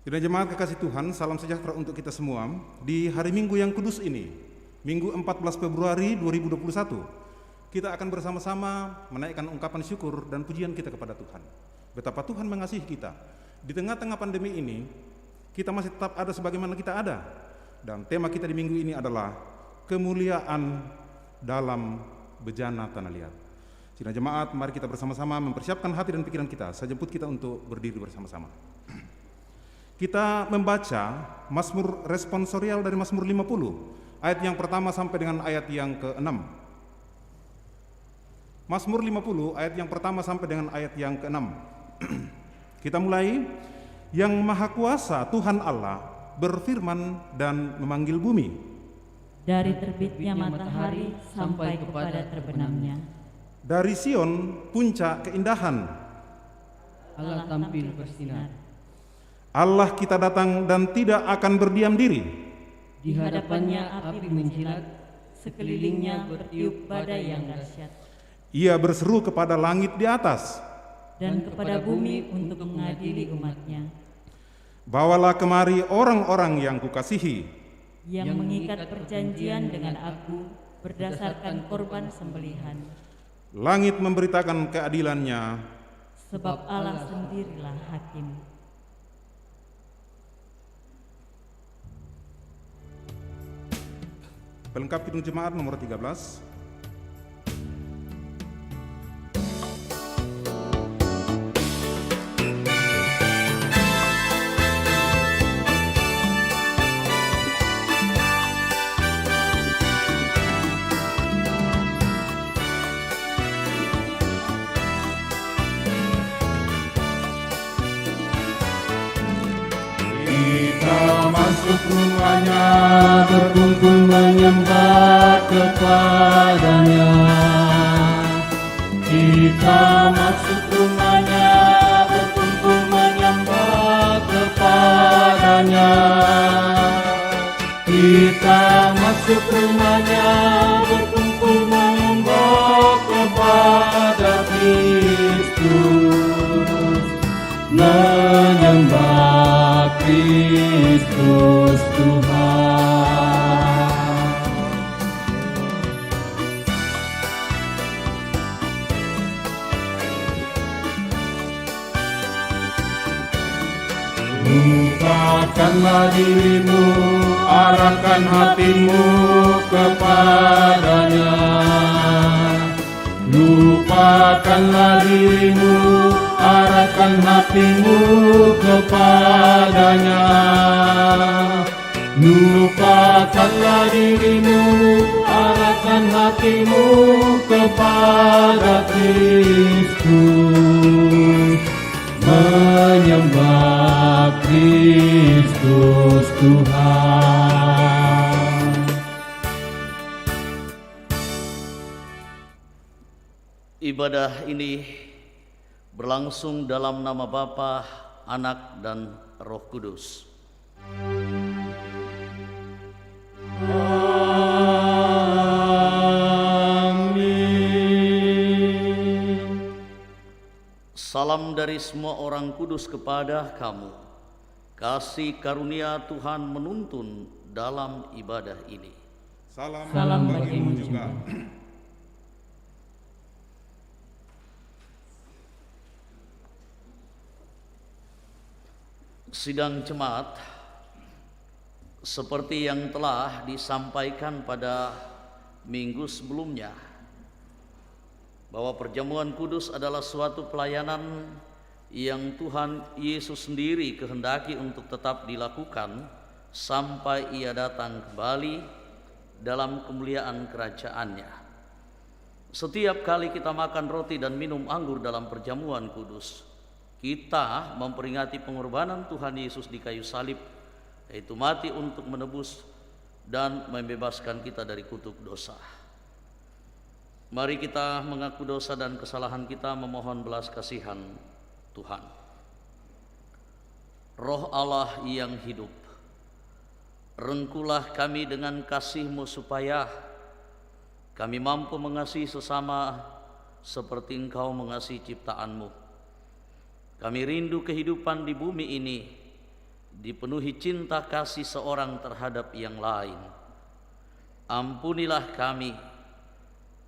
Dan jemaat kekasih Tuhan, salam sejahtera untuk kita semua di hari Minggu yang kudus ini, Minggu 14 Februari 2021. Kita akan bersama-sama menaikkan ungkapan syukur dan pujian kita kepada Tuhan. Betapa Tuhan mengasihi kita. Di tengah-tengah pandemi ini, kita masih tetap ada sebagaimana kita ada. Dan tema kita di minggu ini adalah kemuliaan dalam bejana tanah liat. Sidang jemaat, mari kita bersama-sama mempersiapkan hati dan pikiran kita. Saya jemput kita untuk berdiri bersama-sama. Kita membaca Mazmur responsorial dari Mazmur 50, ayat yang pertama sampai dengan ayat yang ke-6. Mazmur 50, ayat yang pertama sampai dengan ayat yang ke-6. Kita mulai. Yang Maha Kuasa Tuhan Allah berfirman dan memanggil bumi. Dari terbitnya matahari sampai kepada terbenamnya. Dari Sion puncak keindahan. Allah tampil bersinar. Allah kita datang dan tidak akan berdiam diri. Di hadapannya api menjilat, sekelilingnya bertiup badai yang dahsyat. Ia berseru kepada langit di atas, dan kepada bumi untuk mengadili umatnya. Bawalah kemari orang-orang yang kukasihi, yang mengikat perjanjian dengan aku berdasarkan korban sembelihan. Langit memberitakan keadilannya, sebab Allah sendirilah hakim. Pelengkap Kidung Jemaat nomor 13. Kita masuk rumahnya, berkumpul menyembah kepadanya. Kita masuk rumahnya, berkumpul menyembah kepadanya. Kita masuk rumahnya, berkumpul menyembah kepada Kristus. Menyembah Kristus Tuhan. Lupakanlah dirimu, arahkan hatimu kepadanya. Lupakanlah dirimu, arahkan hatimu kepadanya. Lupakanlah dirimu, arahkan hatimu kepada Kristus. Menyembah Kristus Tuhan. Ibadah ini berlangsung dalam nama Bapa, Anak, dan Roh Kudus. Amin. Salam dari semua orang kudus kepada kamu. Kasih karunia Tuhan menuntun dalam ibadah ini. Salam bagimu juga. Sidang jemaat, seperti yang telah disampaikan pada minggu sebelumnya, bahwa perjamuan kudus adalah suatu pelayanan yang Tuhan Yesus sendiri kehendaki untuk tetap dilakukan sampai Ia datang kembali dalam kemuliaan kerajaannya. Setiap kali kita makan roti dan minum anggur dalam perjamuan kudus, kita memperingati pengorbanan Tuhan Yesus di kayu salib, yaitu mati untuk menebus dan membebaskan kita dari kutuk dosa. Mari kita mengaku dosa dan kesalahan kita, memohon belas kasihan Tuhan. Roh Allah yang hidup, rengkulah kami dengan kasih-Mu supaya kami mampu mengasihi sesama seperti Engkau mengasihi ciptaan-Mu. Kami rindu kehidupan di bumi ini dipenuhi cinta kasih seorang terhadap yang lain. Ampunilah kami,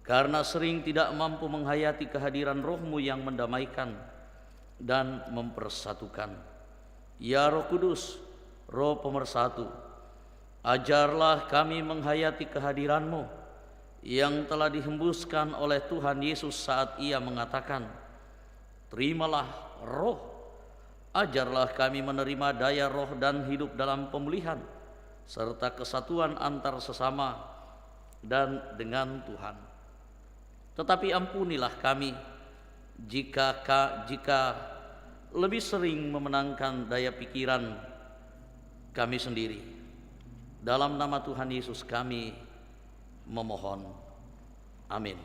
karena sering tidak mampu menghayati kehadiran Roh-Mu yang mendamaikan dan mempersatukan. Ya Roh Kudus, Roh Pemersatu, ajarlah kami menghayati kehadiran-Mu yang telah dihembuskan oleh Tuhan Yesus saat Ia mengatakan, "Terimalah Roh." Ajarlah kami menerima daya Roh dan hidup dalam pemulihan serta kesatuan antar sesama dan dengan Tuhan. Tetapi ampunilah kami jika lebih sering memenangkan daya pikiran kami sendiri. Dalam nama Tuhan Yesus kami memohon. Amin.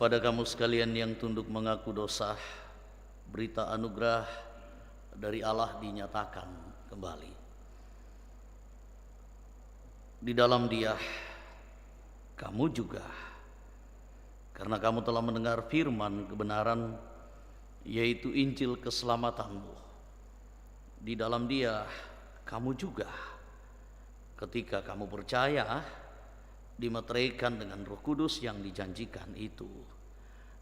Kepada kamu sekalian yang tunduk mengaku dosa, berita anugerah dari Allah dinyatakan kembali. Di dalam Dia, kamu juga, karena kamu telah mendengar firman kebenaran, yaitu Injil keselamatanmu. Di dalam Dia, kamu juga, ketika kamu percaya, dimeteraikan dengan Roh Kudus yang dijanjikan itu.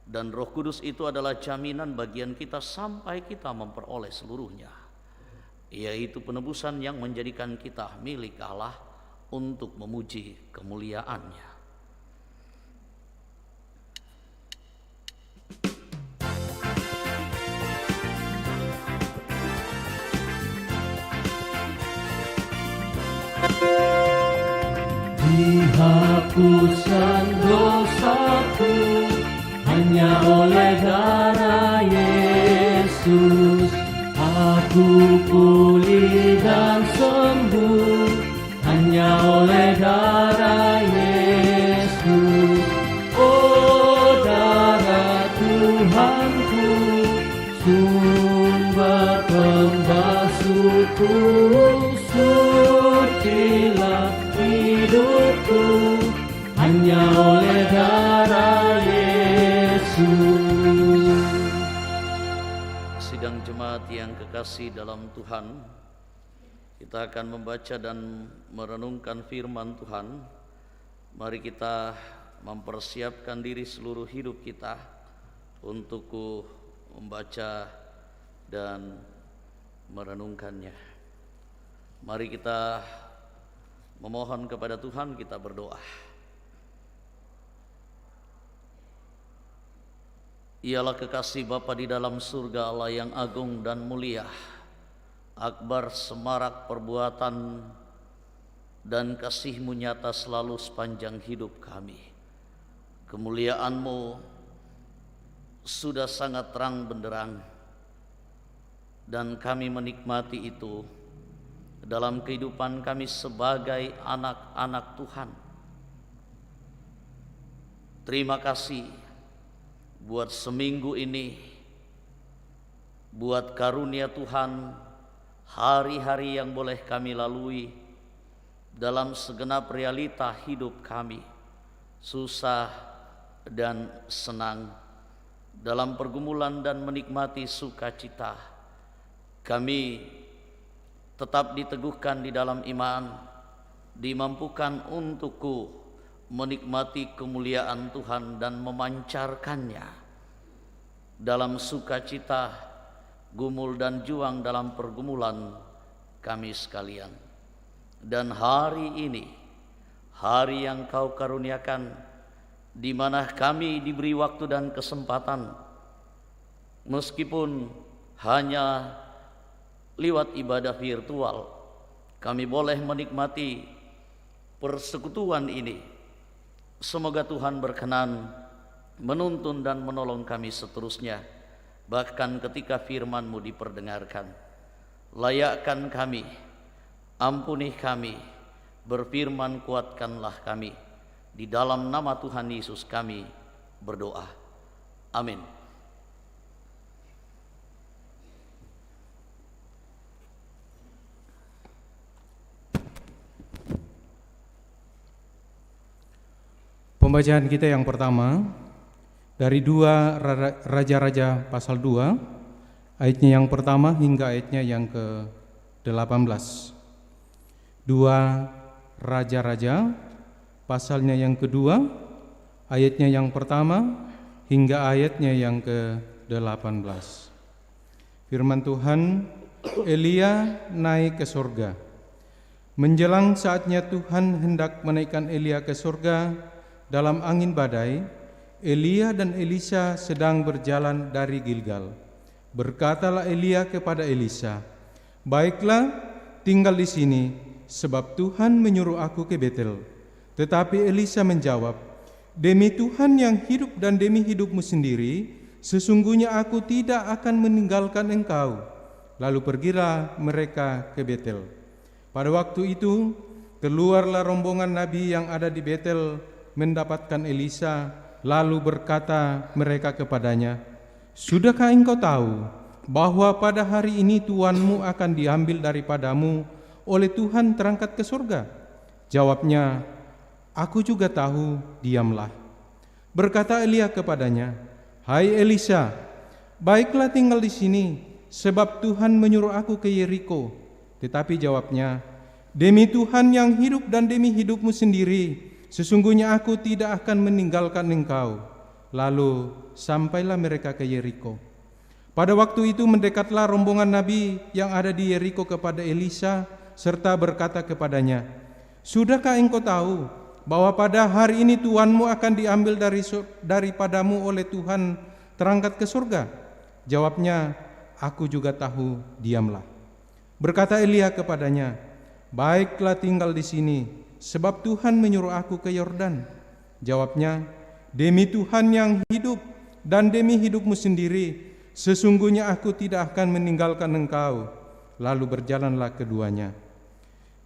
Dan Roh Kudus itu adalah jaminan bagian kita sampai kita memperoleh seluruhnya, yaitu penebusan yang menjadikan kita milik Allah untuk memuji kemuliaan-Nya. Dihapuskan dosaku hanya oleh darah Yesus. Aku pulih dan sembuh hanya oleh darah Yesus. Oh darah Tuhanku, sumber pembasuhku, sucilah hidupku hanya oleh darah Yesus. Sidang jemaat yang kekasih dalam Tuhan, kita akan membaca dan merenungkan firman Tuhan. Mari kita mempersiapkan diri seluruh hidup kita untuk membaca dan merenungkannya. Mari kita memohon kepada Tuhan, kita berdoa. Ialah kekasih Bapa di dalam surga, Allah yang agung dan mulia, akbar semarak perbuatan dan kasih-Mu nyata selalu sepanjang hidup kami. Kemuliaan-Mu sudah sangat terang benderang dan kami menikmati itu dalam kehidupan kami sebagai anak-anak Tuhan. Terima kasih buat seminggu ini, buat karunia Tuhan, hari-hari yang boleh kami lalui dalam segenap realita hidup kami, susah dan senang, dalam pergumulan dan menikmati sukacita. Kami tetap diteguhkan di dalam iman, dimampukan untukku menikmati kemuliaan Tuhan dan memancarkannya dalam sukacita, gumul dan juang dalam pergumulan kami sekalian. Dan hari ini, hari yang Kau karuniakan, di mana kami diberi waktu dan kesempatan, meskipun hanya lewat ibadah virtual, kami boleh menikmati persekutuan ini. Semoga Tuhan berkenan menuntun dan menolong kami seterusnya, bahkan ketika firman-Mu diperdengarkan. Layakkan kami, ampuni kami, berfirman kuatkanlah kami. Di dalam nama Tuhan Yesus kami berdoa. Amin. Pembacaan kita yang pertama dari 2 Raja-Raja pasal 2, ayatnya yang pertama hingga ayatnya yang ke-18. 2 Raja-Raja pasalnya yang kedua, ayatnya yang pertama hingga ayatnya yang ke-18. Firman Tuhan, Elia naik ke surga. Menjelang saatnya Tuhan hendak menaikkan Elia ke surga dalam angin badai, Elia dan Elisa sedang berjalan dari Gilgal. Berkatalah Elia kepada Elisa, "Baiklah, tinggal di sini, sebab Tuhan menyuruh aku ke Betel." Tetapi Elisa menjawab, "Demi Tuhan yang hidup dan demi hidupmu sendiri, sesungguhnya aku tidak akan meninggalkan engkau." Lalu pergilah mereka ke Betel. Pada waktu itu, keluarlah rombongan nabi yang ada di Betel mendapatkan Elisa, lalu berkata mereka kepadanya, "Sudahkah engkau tahu bahwa pada hari ini tuanmu akan diambil daripadamu oleh Tuhan terangkat ke surga?" Jawabnya, "Aku juga tahu, diamlah." Berkata Elia kepadanya, "Hai Elisa, baiklah tinggal di sini, sebab Tuhan menyuruh aku ke Yeriko." Tetapi jawabnya, "Demi Tuhan yang hidup dan demi hidupmu sendiri, sesungguhnya aku tidak akan meninggalkan engkau. Lalu sampailah mereka ke Yeriko. Pada waktu itu mendekatlah rombongan nabi yang ada di Yeriko kepada Elisa serta berkata kepadanya, "Sudahkah engkau tahu bahwa pada hari ini Tuhanmu akan diambil daripadamu oleh Tuhan terangkat ke surga?" Jawabnya, "Aku juga tahu, diamlah." Berkata Elia kepadanya, "Baiklah, tinggal di sini, sebab Tuhan menyuruh aku ke Yordan." Jawabnya, "Demi Tuhan yang hidup dan demi hidupmu sendiri, sesungguhnya aku tidak akan meninggalkan engkau." Lalu berjalanlah keduanya.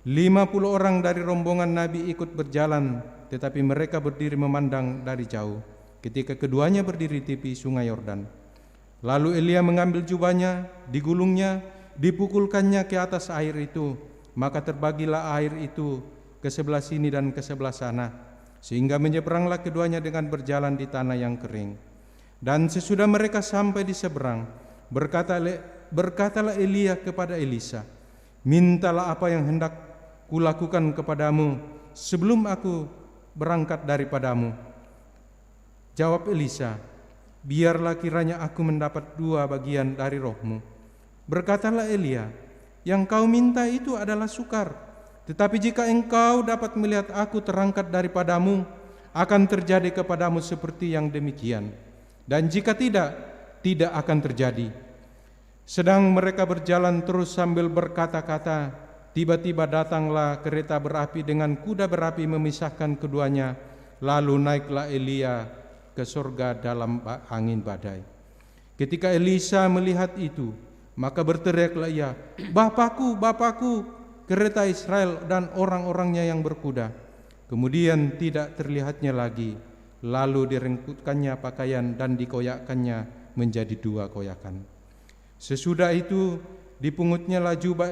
50 orang dari rombongan Nabi ikut berjalan, tetapi mereka berdiri memandang dari jauh ketika keduanya berdiri di tepi sungai Yordan. Lalu Elia mengambil jubahnya, digulungnya, dipukulkannya ke atas air itu, maka terbagilah air itu ke sebelah sini dan ke sebelah sana, sehingga menyeberanglah keduanya dengan berjalan di tanah yang kering. Dan sesudah mereka sampai di seberang, berkatalah Elia kepada Elisa, "Mintalah apa yang hendak kulakukan kepadamu sebelum aku berangkat daripadamu." Jawab Elisa, "Biarlah kiranya aku mendapat 2 bagian dari rohmu." Berkatalah Elia, "Yang kau minta itu adalah sukar, tetapi jika engkau dapat melihat aku terangkat daripadamu, akan terjadi kepadamu seperti yang demikian. Dan jika tidak, tidak akan terjadi." Sedang mereka berjalan terus sambil berkata-kata, tiba-tiba datanglah kereta berapi dengan kuda berapi memisahkan keduanya. Lalu naiklah Elia ke surga dalam angin badai. Ketika Elisa melihat itu, maka berteriaklah ia, "Bapakku, Bapakku, kereta Israel dan orang-orangnya yang berkuda." Kemudian tidak terlihatnya lagi. Lalu direngkutkannya pakaian dan dikoyakkannya menjadi 2 koyakan. Sesudah itu dipunguttnyalah jubah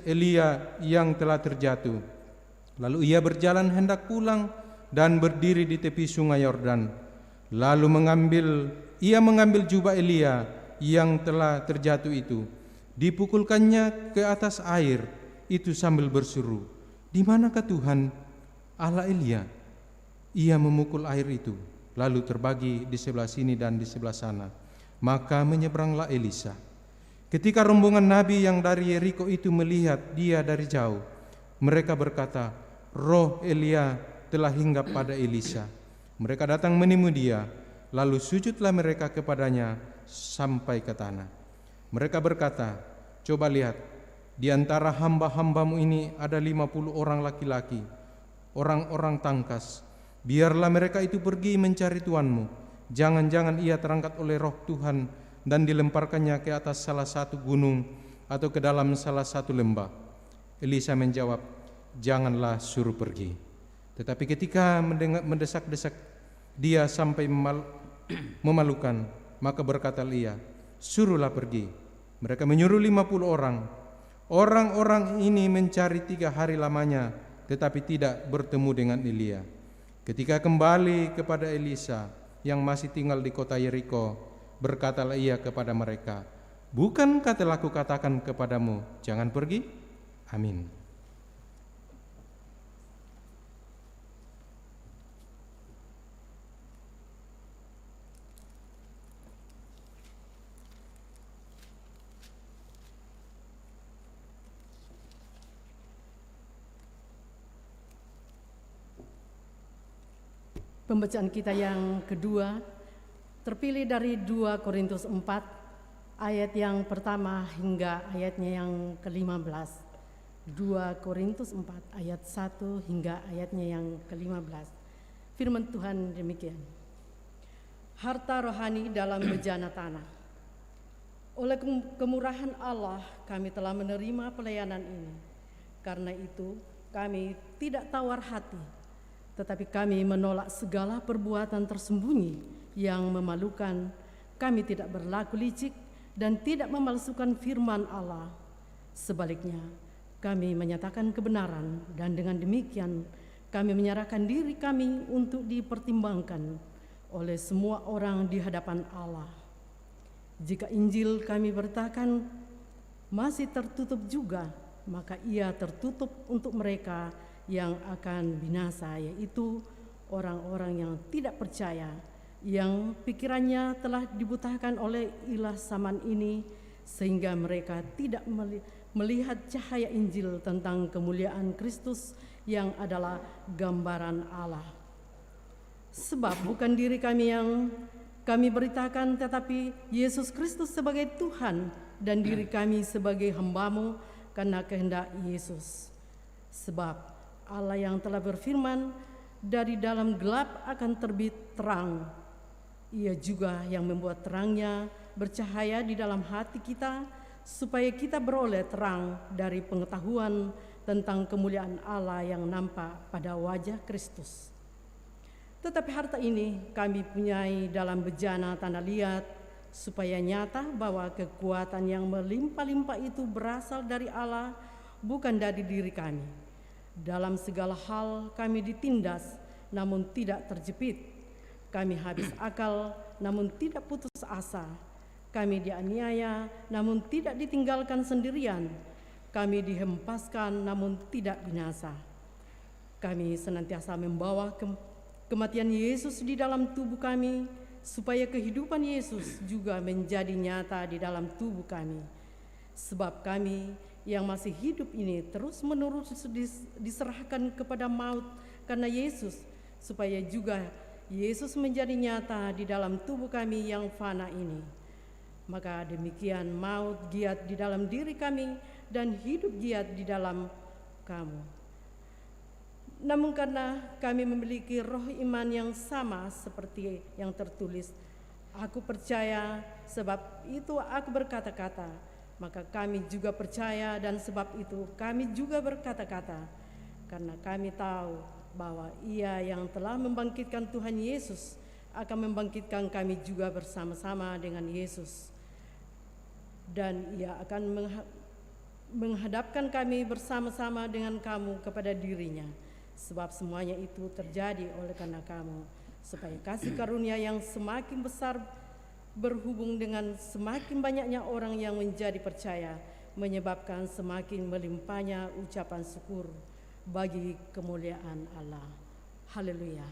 Elia yang telah terjatuh. Lalu ia berjalan hendak pulang dan berdiri di tepi sungai Yordan. Lalu ia mengambil jubah Elia yang telah terjatuh itu, dipukulkannya ke atas air itu sambil berseru, "Di manakah Tuhan Allah Elia?" Ia memukul air itu, lalu terbagi di sebelah sini dan di sebelah sana. Maka menyeberanglah Elisa. Ketika rombongan nabi yang dari Yeriko itu melihat dia dari jauh, mereka berkata, "Roh Elia telah hinggap pada Elisa." Mereka datang menemui dia, lalu sujudlah mereka kepadanya sampai ke tanah. Mereka berkata, "Coba lihat, di antara hamba-hambamu ini ada 50 orang laki-laki, orang-orang tangkas. Biarlah mereka itu pergi mencari tuanmu. Jangan-jangan ia terangkat oleh roh Tuhan dan dilemparkannya ke atas salah satu gunung atau ke dalam salah satu lembah." Elisa menjawab, "Janganlah, suruh pergi." Tetapi ketika mendesak-desak dia sampai memalukan, maka berkata ia, "Suruhlah pergi." Mereka menyuruh 50 orang. Orang-orang ini mencari 3 hari lamanya, tetapi tidak bertemu dengan Elia. Ketika kembali kepada Elisa yang masih tinggal di kota Yeriko, berkatalah ia kepada mereka, "Bukankah telah kukatakan kepadamu, jangan pergi?" Amin. Pembacaan kita yang kedua terpilih dari 2 Korintus 4 ayat yang pertama hingga ayatnya yang ke-15. 2 Korintus 4 ayat 1 hingga ayatnya yang ke-15. Firman Tuhan demikian. Harta rohani dalam bejana tanah. Oleh kemurahan Allah kami telah menerima pelayanan ini. Karena itu kami tidak tawar hati, tetapi kami menolak segala perbuatan tersembunyi yang memalukan. Kami tidak berlaku licik dan tidak memalsukan firman Allah. Sebaliknya, kami menyatakan kebenaran dan dengan demikian kami menyerahkan diri kami untuk dipertimbangkan oleh semua orang di hadapan Allah. Jika Injil kami beritakan masih tertutup juga, maka ia tertutup untuk mereka yang akan binasa, yaitu orang-orang yang tidak percaya, yang pikirannya telah dibutakan oleh ilah zaman ini, sehingga mereka tidak melihat cahaya Injil tentang kemuliaan Kristus yang adalah gambaran Allah. Sebab bukan diri kami yang kami beritakan, tetapi Yesus Kristus sebagai Tuhan dan diri kami sebagai hamba-Mu karena kehendak Yesus. Sebab Allah yang telah berfirman, dari dalam gelap akan terbit terang. Ia juga yang membuat terangnya bercahaya di dalam hati kita, supaya kita beroleh terang dari pengetahuan tentang kemuliaan Allah yang nampak pada wajah Kristus. Tetapi harta ini kami punyai dalam bejana tanda liat, supaya nyata bahwa kekuatan yang melimpah-limpah itu berasal dari Allah, bukan dari diri kami. Dalam segala hal kami ditindas, namun tidak terjepit. Kami habis akal, namun tidak putus asa. Kami dianiaya, namun tidak ditinggalkan sendirian. Kami dihempaskan, namun tidak binasa. Kami senantiasa membawa kematian Yesus di dalam tubuh kami, supaya kehidupan Yesus juga menjadi nyata di dalam tubuh kami. Sebab kami yang masih hidup ini terus-menerus diserahkan kepada maut karena Yesus, supaya juga Yesus menjadi nyata di dalam tubuh kami yang fana ini. Maka demikian maut giat di dalam diri kami dan hidup giat di dalam kamu. Namun karena kami memiliki roh iman yang sama seperti yang tertulis, aku percaya, sebab itu aku berkata-kata, maka kami juga percaya, dan sebab itu kami juga berkata-kata, karena kami tahu bahwa Ia yang telah membangkitkan Tuhan Yesus akan membangkitkan kami juga bersama-sama dengan Yesus, dan Ia akan menghadapkan kami bersama-sama dengan kamu kepada dirinya. Sebab semuanya itu terjadi oleh karena kamu, supaya kasih karunia yang semakin besar berhubung dengan semakin banyaknya orang yang menjadi percaya, menyebabkan semakin melimpahnya ucapan syukur bagi kemuliaan Allah. Haleluya.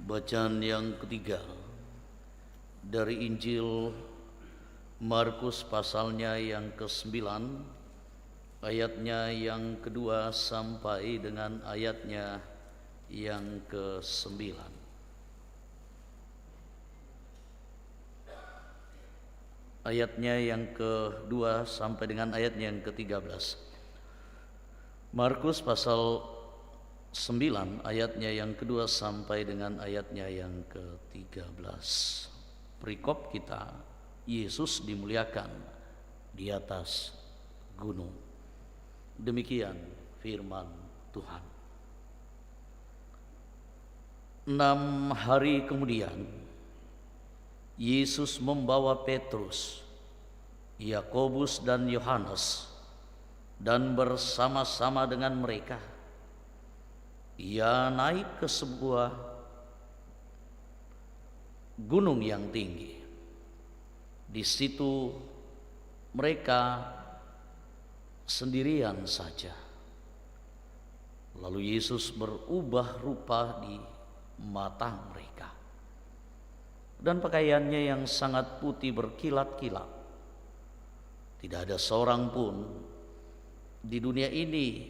Bacaan yang ketiga dari Injil Markus pasalnya yang ke-9, ayatnya yang kedua sampai dengan ayatnya yang ke-9. Ayatnya yang kedua sampai dengan ayatnya yang ke-13. Markus pasal 9 ayatnya yang kedua sampai dengan ayatnya yang ke-13. Perikop kita, Yesus dimuliakan di atas gunung. Demikian firman Tuhan. 6 hari kemudian, Yesus membawa Petrus, Yakobus dan Yohanes, dan bersama-sama dengan mereka Ia naik ke sebuah gunung yang tinggi. Di situ mereka sendirian saja. Lalu Yesus berubah rupa di mata mereka, dan pakaiannya yang sangat putih berkilat-kilat. Tidak ada seorang pun di dunia ini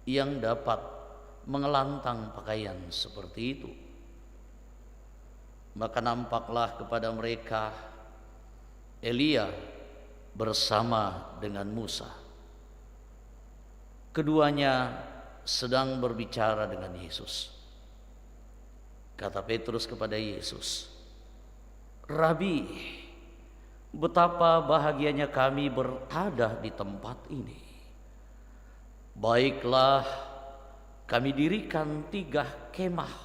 yang dapat mengelantang pakaian seperti itu. Maka nampaklah kepada mereka Elia bersama dengan Musa. Keduanya sedang berbicara dengan Yesus. Kata Petrus kepada Yesus, "Rabi, betapa bahagianya kami berada di tempat ini. Baiklah, kami dirikan 3 kemah,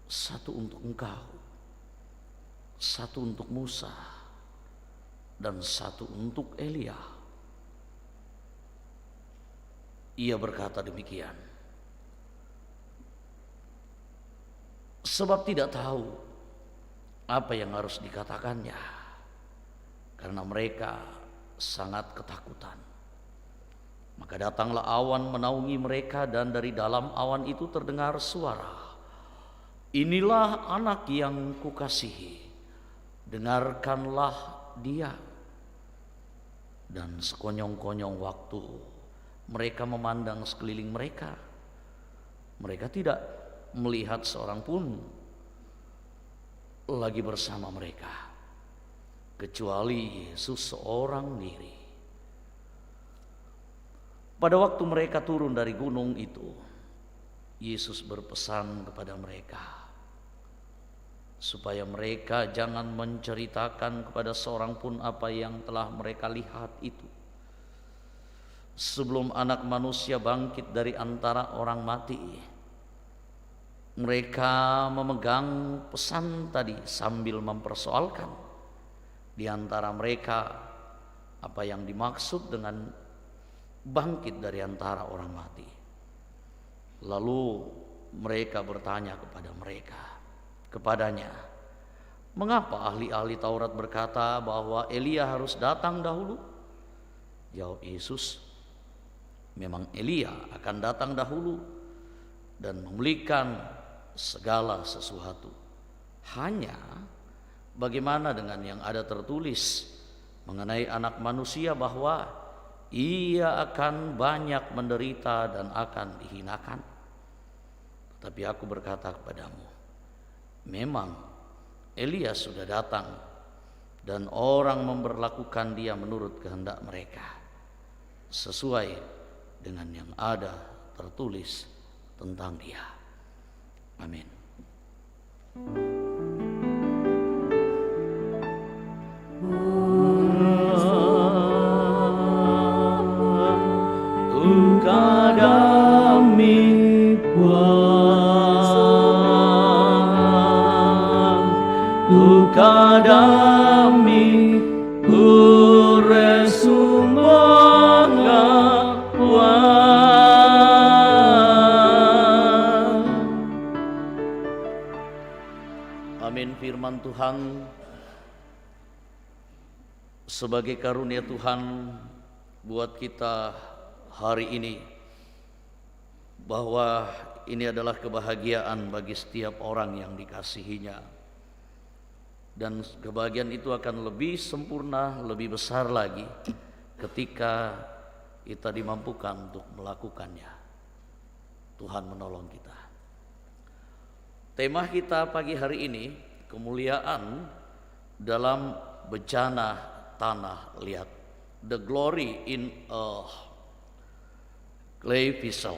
satu untuk engkau, satu untuk Musa, dan satu untuk Elia." ia berkata demikian. Sebab tidak tahu apa yang harus dikatakannya, karena mereka sangat ketakutan. Maka datanglah awan menaungi mereka, dan dari dalam awan itu terdengar suara, "Inilah anak yang kukasihi, dengarkanlah dia." Dan sekonyong-konyong waktu mereka memandang sekeliling mereka, mereka tidak melihat seorang pun lagi bersama mereka, kecuali Yesus seorang diri. Pada waktu mereka turun dari gunung itu, Yesus berpesan kepada mereka supaya mereka jangan menceritakan kepada seorang pun apa yang telah mereka lihat itu, sebelum Anak Manusia bangkit dari antara orang mati. Mereka memegang pesan tadi sambil mempersoalkan di antara mereka apa yang dimaksud dengan bangkit dari antara orang mati. Lalu mereka bertanya kepadanya, "Mengapa ahli-ahli Taurat berkata bahwa Elia harus datang dahulu?" Jawab Yesus, "Memang Elia akan datang dahulu dan memulihkan segala sesuatu. Hanya bagaimana dengan yang ada tertulis mengenai Anak Manusia, bahwa ia akan banyak menderita dan akan dihinakan? Tetapi aku berkata kepadamu, memang Elia sudah datang, dan orang memperlakukan dia menurut kehendak mereka, sesuai dengan yang ada tertulis tentang dia." Amin. Kadami Tuhan, kadami kuresumanga Amin. Firman Tuhan sebagai karunia Tuhan buat kita hari ini, bahwa ini adalah kebahagiaan bagi setiap orang yang dikasihinya, dan kebahagiaan itu akan lebih sempurna, lebih besar lagi ketika kita dimampukan untuk melakukannya. Tuhan menolong kita. Tema kita pagi hari ini, kemuliaan dalam bejana tanah liat, the glory in a clay vessel.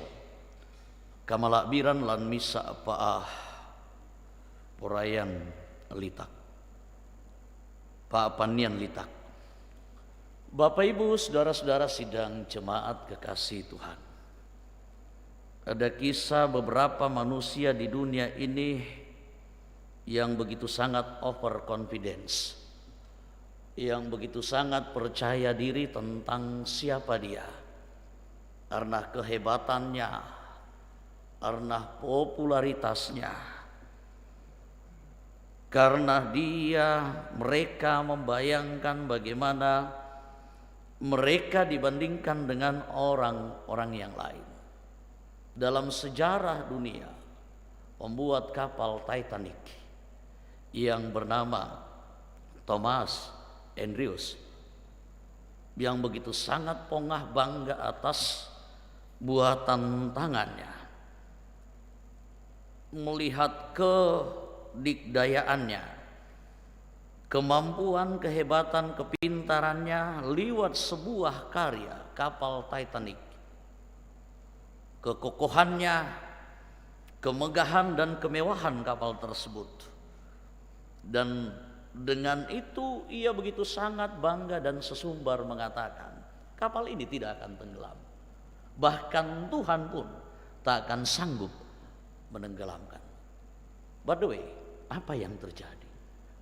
Kamalakbiran lan misa paah porayan litak, paapanian litak. Bapak Ibu, saudara-saudara sidang jemaat kekasih Tuhan, ada kisah beberapa manusia di dunia ini yang begitu sangat overconfidence, yang begitu sangat percaya diri tentang siapa dia, karena kehebatannya, karena popularitasnya, karena mereka membayangkan bagaimana mereka dibandingkan dengan orang-orang yang lain. Dalam sejarah dunia, pembuat kapal Titanic yang bernama Thomas Andrews, yang begitu sangat pongah bangga atas buatan tangannya, melihat kedikdayaannya, kemampuan, kehebatan, kepintarannya lewat sebuah karya kapal Titanic, kekokohannya, kemegahan dan kemewahan kapal tersebut. Dan dengan itu ia begitu sangat bangga dan sesumbar mengatakan, kapal ini tidak akan tenggelam. Bahkan Tuhan pun tak akan sanggup menenggelamkan. By the way, apa yang terjadi?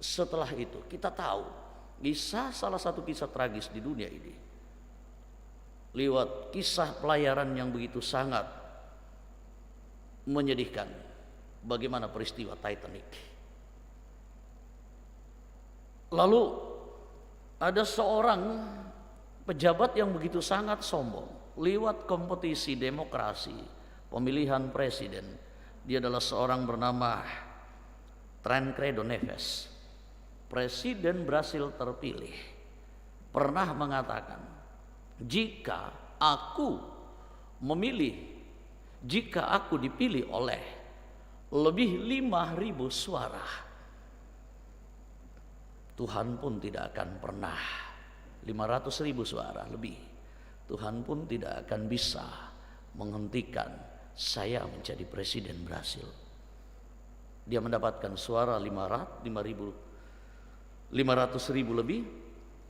Setelah itu kita tahu salah satu kisah tragis di dunia ini. lewat kisah pelayaran yang begitu sangat menyedihkan, bagaimana peristiwa Titanic. Lalu ada seorang pejabat yang begitu sangat sombong lewat kompetisi demokrasi pemilihan presiden. Dia adalah seorang bernama Tancredo Neves. Presiden Brasil terpilih pernah mengatakan, jika aku dipilih oleh lebih 5.000 suara, Tuhan pun tidak akan pernah 500.000 suara lebih, Tuhan pun tidak akan bisa menghentikan saya menjadi presiden Brasil. Dia mendapatkan suara 500.000 lebih.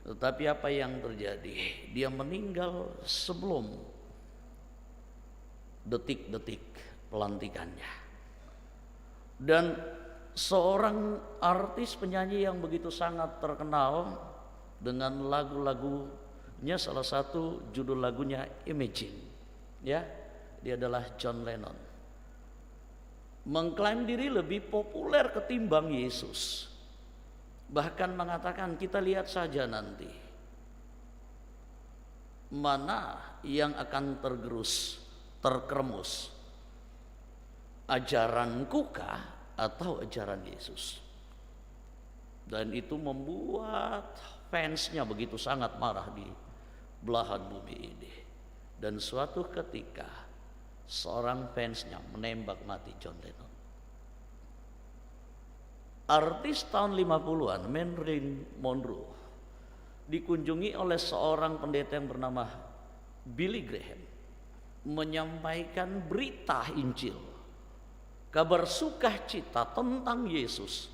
Tetapi apa yang terjadi? Dia meninggal sebelum detik-detik pelantikannya. Dan seorang artis penyanyi yang begitu sangat terkenal dengan lagu-lagunya, salah satu judul lagunya Imagine, ya, dia adalah John Lennon, mengklaim diri lebih populer ketimbang Yesus. Bahkan mengatakan, kita lihat saja nanti mana yang akan terkeremus, ajaranku kah atau ajaran Yesus. Dan itu membuat fansnya begitu sangat marah di belahan bumi ini. Dan suatu ketika seorang fansnya menembak mati John Lennon. Artis tahun 50-an Marilyn Monroe dikunjungi oleh seorang pendeta yang bernama Billy Graham, menyampaikan berita Injil, kabar sukacita tentang Yesus.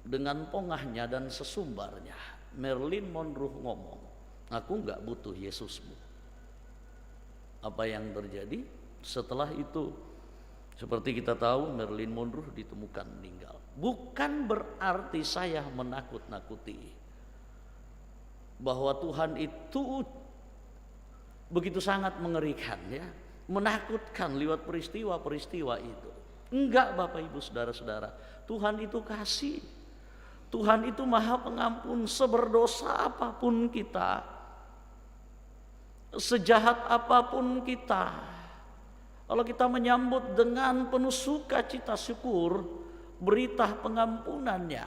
Dengan pongahnya dan sesumbarnya, Marilyn Monroe ngomong, aku gak butuh Yesusmu. Apa yang terjadi setelah itu? Seperti kita tahu, Marilyn Monroe ditemukan meninggal. Bukan berarti saya menakut-nakuti bahwa Tuhan itu begitu sangat mengerikan, ya, menakutkan lewat peristiwa-peristiwa itu. Enggak, Bapak Ibu Saudara-saudara, Tuhan itu kasih. Tuhan itu Maha Pengampun. Seberdosa apapun kita, sejahat apapun kita, kalau kita menyambut dengan penuh sukacita syukur berita pengampunannya,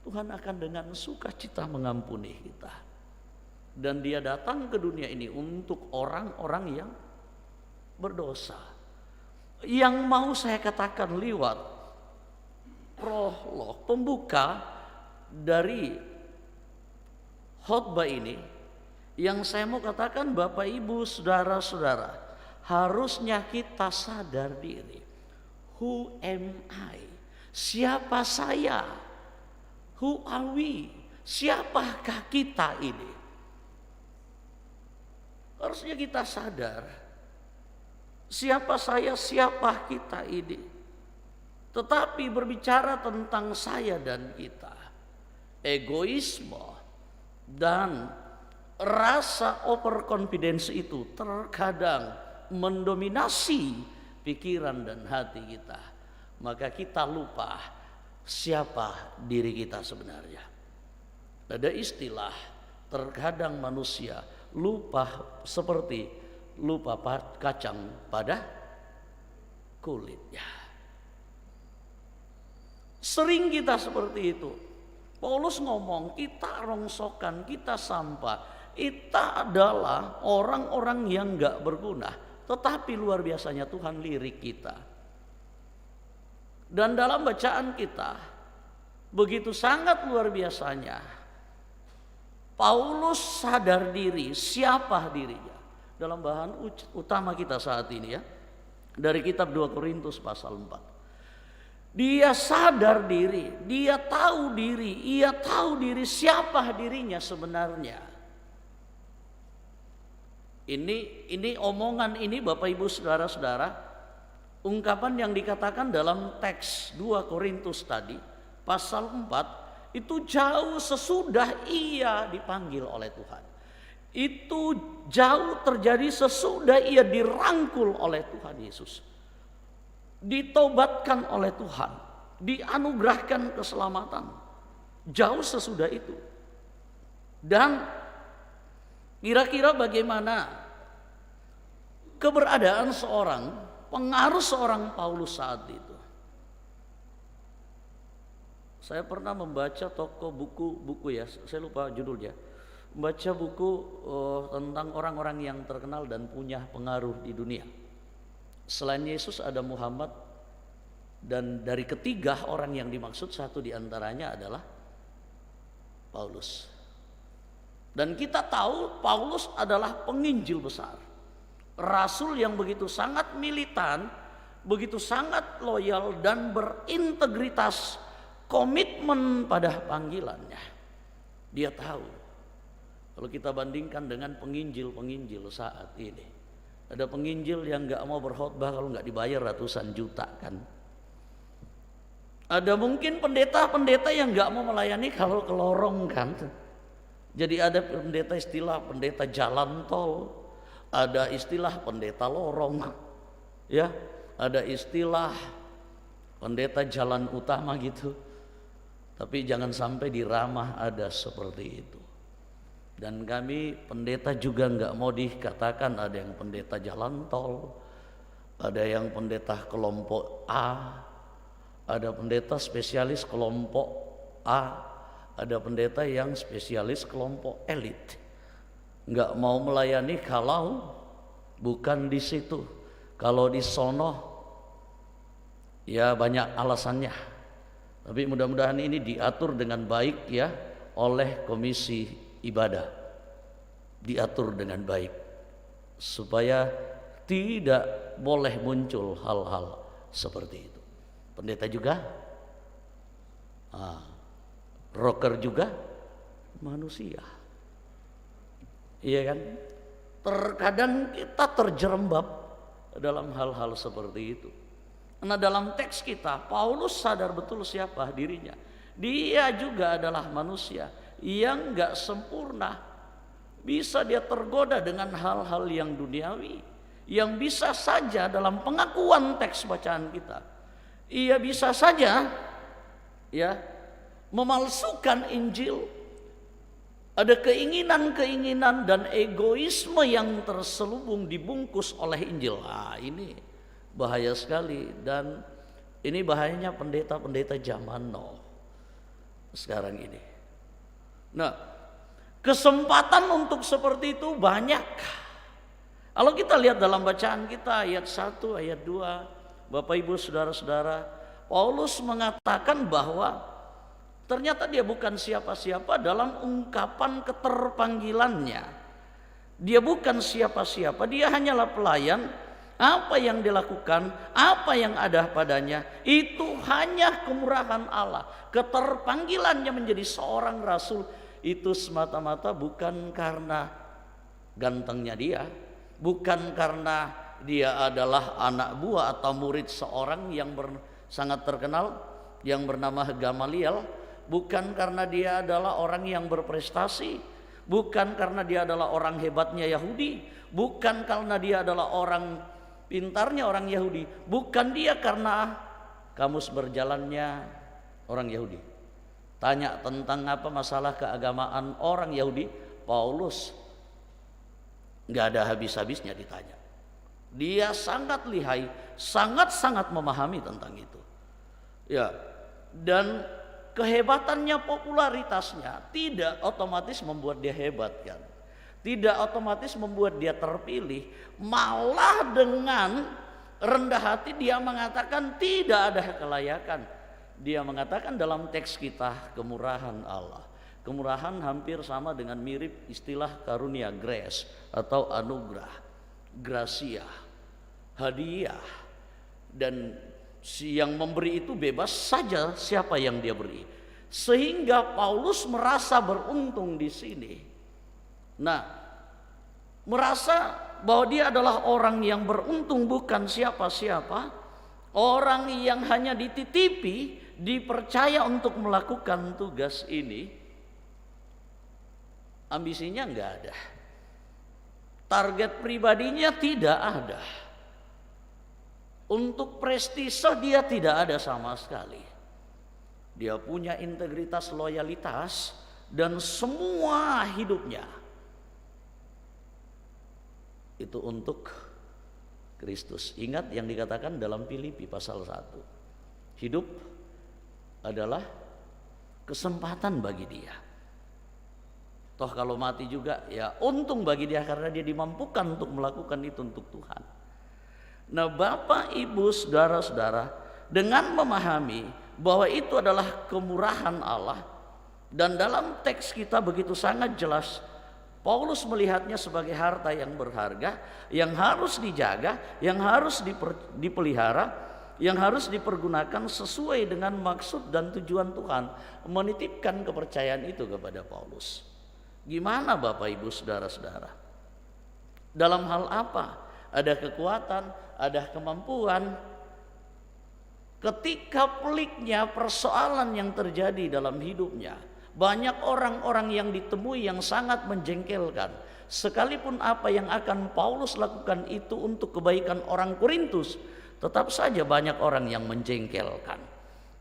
Tuhan akan dengan sukacita mengampuni kita. Dan Dia datang ke dunia ini untuk orang-orang yang berdosa. Yang mau saya katakan lewat prolog pembuka dari khotbah ini, yang saya mau katakan, Bapak Ibu Saudara-saudara, harusnya kita sadar diri. Who am I? Siapa saya? Who are we? Siapakah kita ini? Harusnya kita sadar. Siapa saya? Siapa kita ini? Tetapi berbicara tentang saya dan kita, egoisme dan rasa overconfidence itu terkadang mendominasi pikiran dan hati kita. Maka kita lupa siapa diri kita sebenarnya. Ada istilah, terkadang manusia lupa seperti lupa kacang pada kulitnya. Sering kita seperti itu. Paulus ngomong, kita rongsokan, kita sampah, kita adalah orang-orang yang gak berguna. Tetapi luar biasanya Tuhan lirik kita. Dan dalam bacaan kita, begitu sangat luar biasanya, Paulus sadar diri, siapa dirinya. Dalam bahan utama kita saat ini, ya, dari kitab 2 Korintus pasal 4. Dia sadar diri, dia tahu diri siapa dirinya sebenarnya. Ini omongan ini, Bapak Ibu Saudara-saudara, ungkapan yang dikatakan dalam teks 2 Korintus tadi pasal 4 itu jauh sesudah ia dipanggil oleh Tuhan. itu jauh terjadi sesudah ia dirangkul oleh Tuhan Yesus, ditobatkan oleh Tuhan, dianugerahkan keselamatan. Jauh sesudah itu. Dan kira-kira bagaimana keberadaan seorang, pengaruh seorang Paulus saat itu? Saya pernah membaca toko buku ya, saya lupa judulnya. Membaca buku tentang orang-orang yang terkenal dan punya pengaruh di dunia. Selain Yesus ada Muhammad, dan dari ketiga orang yang dimaksud satu diantaranya adalah Paulus. Dan kita tahu Paulus adalah penginjil besar, rasul yang begitu sangat militan, begitu sangat loyal dan berintegritas, komitmen pada panggilannya. Dia tahu, kalau kita bandingkan dengan penginjil-penginjil saat ini, ada penginjil yang gak mau berkhotbah kalau gak dibayar ratusan juta kan. Ada mungkin pendeta-pendeta yang gak mau melayani kalau ke lorong kan. Jadi ada pendeta istilah pendeta jalan tol, ada istilah pendeta lorong, ya, ada istilah pendeta jalan utama gitu. Tapi jangan sampai di Ramah ada seperti itu. Dan kami pendeta juga nggak mau dikatakan ada yang pendeta jalan tol, ada yang pendeta kelompok A, ada pendeta spesialis kelompok A, ada pendeta yang spesialis kelompok elit. Nggak mau melayani kalau bukan di situ. Kalau di sono, ya banyak alasannya. Tapi mudah-mudahan ini diatur dengan baik ya oleh komisi ibadah. Diatur dengan baik supaya tidak boleh muncul hal-hal seperti itu. Pendeta juga, rocker juga manusia. Iya kan? Terkadang kita terjerembab dalam hal-hal seperti itu. Karena dalam teks kita, Paulus sadar betul siapa dirinya. Dia juga adalah manusia yang gak sempurna. Bisa dia tergoda dengan hal-hal yang duniawi, yang bisa saja dalam pengakuan teks bacaan kita, ia bisa saja ya memalsukan Injil. Ada keinginan-keinginan dan egoisme yang terselubung dibungkus oleh Injil. Ini bahaya sekali, dan ini bahayanya pendeta-pendeta zaman now sekarang ini. Nah, kesempatan untuk seperti itu banyak. Kalau kita lihat dalam bacaan kita ayat 1, ayat 2, Bapak Ibu Saudara-saudara, Paulus mengatakan bahwa ternyata dia bukan siapa-siapa dalam ungkapan keterpanggilannya. Dia bukan siapa-siapa, dia hanyalah pelayan. Apa yang dilakukan, apa yang ada padanya, itu hanya kemurahan Allah. Keterpanggilannya menjadi seorang rasul itu semata-mata bukan karena gantengnya dia, bukan karena dia adalah anak buah atau murid seorang yang sangat terkenal yang bernama Gamaliel, bukan karena dia adalah orang yang berprestasi, bukan karena dia adalah orang hebatnya Yahudi, bukan karena dia adalah orang pintarnya orang Yahudi, bukan dia karena kamus berjalannya orang Yahudi. Tanya tentang apa masalah keagamaan orang Yahudi, Paulus nggak ada habis-habisnya ditanya. Dia sangat lihai, sangat-sangat memahami tentang itu. Ya, dan kehebatannya, popularitasnya tidak otomatis membuat dia hebat kan. Tidak otomatis membuat dia terpilih. Malah dengan rendah hati dia mengatakan tidak ada kelayakan. Dia mengatakan dalam teks kita kemurahan Allah. Kemurahan hampir sama dengan mirip istilah karunia, grace atau anugerah, gracia, hadiah. Dan yang memberi itu bebas saja siapa yang dia beri. Sehingga Paulus merasa beruntung di sini. Nah, merasa bahwa dia adalah orang yang beruntung, bukan siapa-siapa, orang yang hanya dititipi, dipercaya untuk melakukan tugas ini. Ambisinya enggak ada, target pribadinya tidak ada. Untuk prestise dia tidak ada sama sekali. Dia punya integritas, loyalitas, dan semua hidupnya itu untuk Kristus. Ingat yang dikatakan dalam Filipi pasal 1. Hidup adalah kesempatan bagi dia. Toh kalau mati juga ya untung bagi dia, karena dia dimampukan untuk melakukan itu untuk Tuhan. Nah, Bapak, Ibu, saudara-saudara, dengan memahami bahwa itu adalah kemurahan Allah, dan dalam teks kita begitu sangat jelas Paulus melihatnya sebagai harta yang berharga, yang harus dijaga, yang harus dipelihara, yang harus dipergunakan sesuai dengan maksud dan tujuan Tuhan, menitipkan kepercayaan itu kepada Paulus. Gimana Bapak, Ibu, saudara-saudara? Dalam hal apa? Ada kekuatan, ada kemampuan. Ketika peliknya persoalan yang terjadi dalam hidupnya, banyak orang-orang yang ditemui yang sangat menjengkelkan. Sekalipun apa yang akan Paulus lakukan itu untuk kebaikan orang Korintus, tetap saja banyak orang yang menjengkelkan.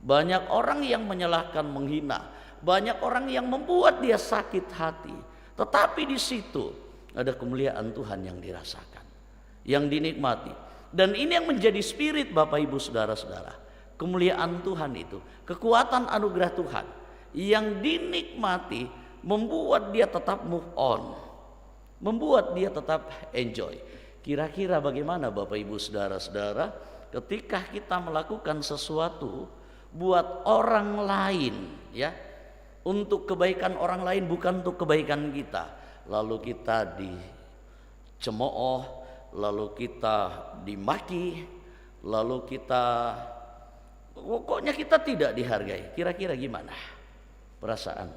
Banyak orang yang menyalahkan, menghina. Banyak orang yang membuat dia sakit hati. Tetapi di situ ada kemuliaan Tuhan yang dirasakan, yang dinikmati. Dan ini yang menjadi spirit Bapak, Ibu, saudara-saudara. Kemuliaan Tuhan itu, kekuatan anugerah Tuhan yang dinikmati, membuat dia tetap move on, membuat dia tetap enjoy. Kira-kira bagaimana Bapak, Ibu, saudara-saudara, ketika kita melakukan sesuatu buat orang lain, ya, untuk kebaikan orang lain, bukan untuk kebaikan kita, lalu kita dicemooh, lalu kita dimaki, lalu kita pokoknya kita tidak dihargai. Kira-kira gimana perasaan?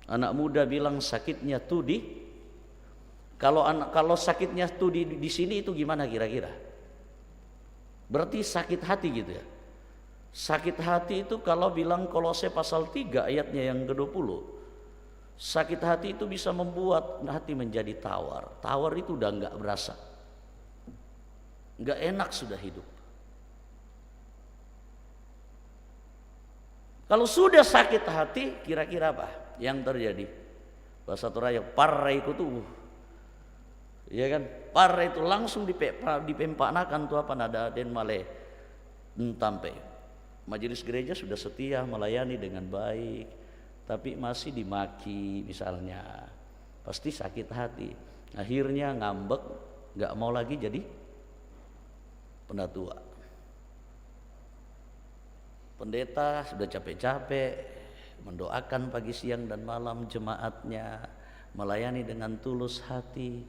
Anak muda bilang sakitnya tuh kalau sakitnya tuh di sini itu gimana kira-kira? Berarti sakit hati gitu ya. Sakit hati itu kalau bilang Kolose pasal 3 ayatnya yang ke-20. Sakit hati itu bisa membuat hati menjadi tawar. Tawar itu udah enggak berasa. Enggak enak sudah hidup. Kalau sudah sakit hati, kira-kira apa yang terjadi? Bahasa Toraya parre itu tuh, ya kan? Parre itu langsung dipempanakan tuh apa nada den male entampe. Majelis gereja sudah setia melayani dengan baik, tapi masih dimaki misalnya, pasti sakit hati. Akhirnya ngambek, nggak mau lagi jadi pendatua. Pendeta sudah capek-capek mendoakan pagi, siang, dan malam jemaatnya, melayani dengan tulus hati,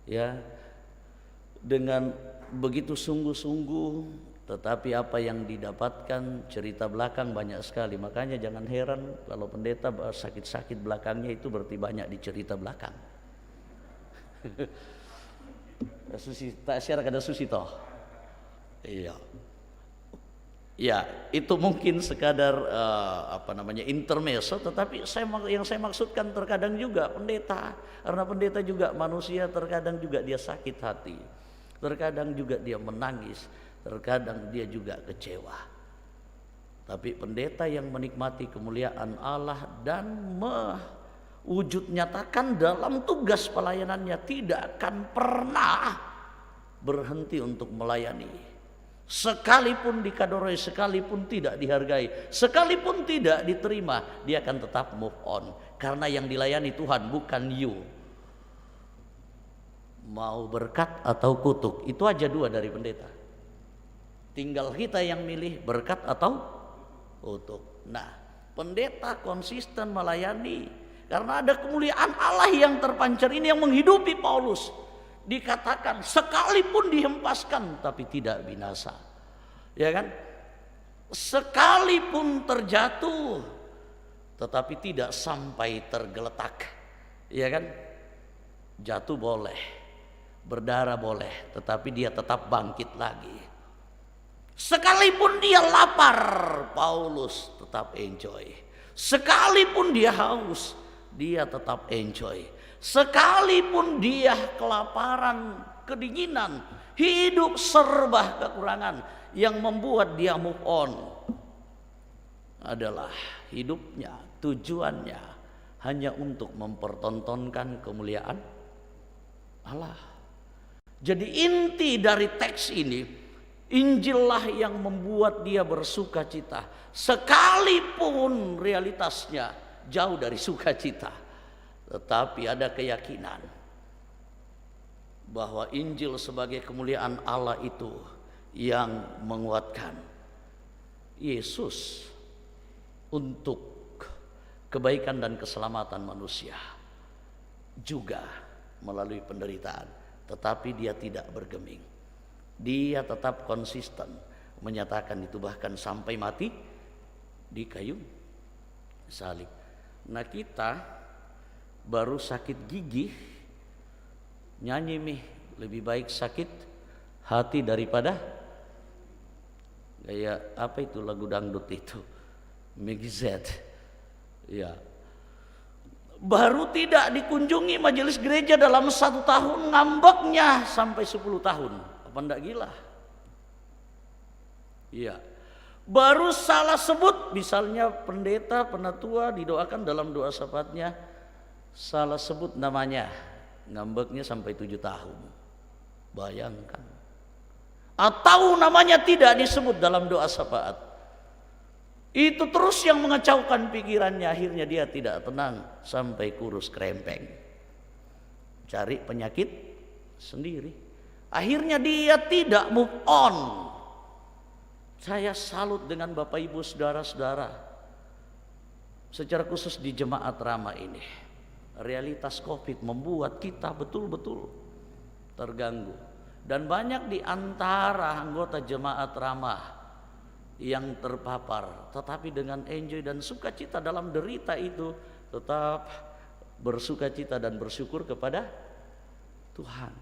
ya, dengan begitu sungguh-sungguh. Tetapi apa yang didapatkan, cerita belakang banyak sekali. Makanya jangan heran kalau pendeta sakit-sakit belakangnya, itu berarti banyak di cerita belakang. Tak share kada susi toh. Iya. Ya, itu mungkin sekadar intermezzo, tetapi yang saya maksudkan terkadang juga pendeta, karena pendeta juga manusia, terkadang juga dia sakit hati, terkadang juga dia menangis, terkadang dia juga kecewa. Tapi pendeta yang menikmati kemuliaan Allah dan mewujud nyatakan dalam tugas pelayanannya, tidak akan pernah berhenti untuk melayani. Sekalipun dikadoroi, sekalipun tidak dihargai, sekalipun tidak diterima, dia akan tetap move on. Karena yang dilayani Tuhan bukan you. Mau berkat atau kutuk, itu aja dua dari pendeta. Tinggal kita yang milih berkat atau kutuk. Nah, pendeta konsisten melayani karena ada kemuliaan Allah yang terpancar. Ini yang menghidupi Paulus. Dikatakan sekalipun dihempaskan tapi tidak binasa, ya kan? Sekalipun terjatuh tetapi tidak sampai tergeletak, ya kan? Jatuh boleh, berdarah boleh, tetapi dia tetap bangkit lagi. Sekalipun dia lapar, Paulus tetap enjoy. Sekalipun dia haus, dia tetap enjoy. Sekalipun dia kelaparan, kedinginan, hidup serba kekurangan, yang membuat dia move on adalah hidupnya, tujuannya hanya untuk mempertontonkan kemuliaan Allah. Jadi inti dari teks ini, Injillah yang membuat dia bersuka cita, sekalipun realitasnya jauh dari sukacita, tetapi ada keyakinan bahwa Injil sebagai kemuliaan Allah itu yang menguatkan Yesus untuk kebaikan dan keselamatan manusia, juga melalui penderitaan. Tetapi dia tidak bergeming, dia tetap konsisten menyatakan itu, bahkan sampai mati di kayu salib. Nah, kita baru sakit gigi nyanyi lebih baik sakit hati daripada kayak apa itu lagu dangdut itu, Megizet. Ya, baru tidak dikunjungi majelis gereja dalam 1 tahun, ngambeknya sampai 10 tahun. Apa ndak gila? Iya. Baru salah sebut, misalnya pendeta, penatua didoakan dalam doa syafaatnya, salah sebut namanya, ngambeknya sampai 7 tahun. Bayangkan. Atau namanya tidak disebut dalam doa syafaat, itu terus yang mengacaukan pikirannya. Akhirnya dia tidak tenang sampai kurus kerempeng, cari penyakit sendiri. Akhirnya dia tidak move on. Saya salut dengan Bapak Ibu saudara-saudara, secara khusus di jemaat Rama ini. Realitas COVID membuat kita betul-betul terganggu. Dan banyak di antara anggota jemaat Rama yang terpapar, tetapi dengan enjoy dan sukacita dalam derita itu, tetap bersukacita dan bersyukur kepada Tuhan.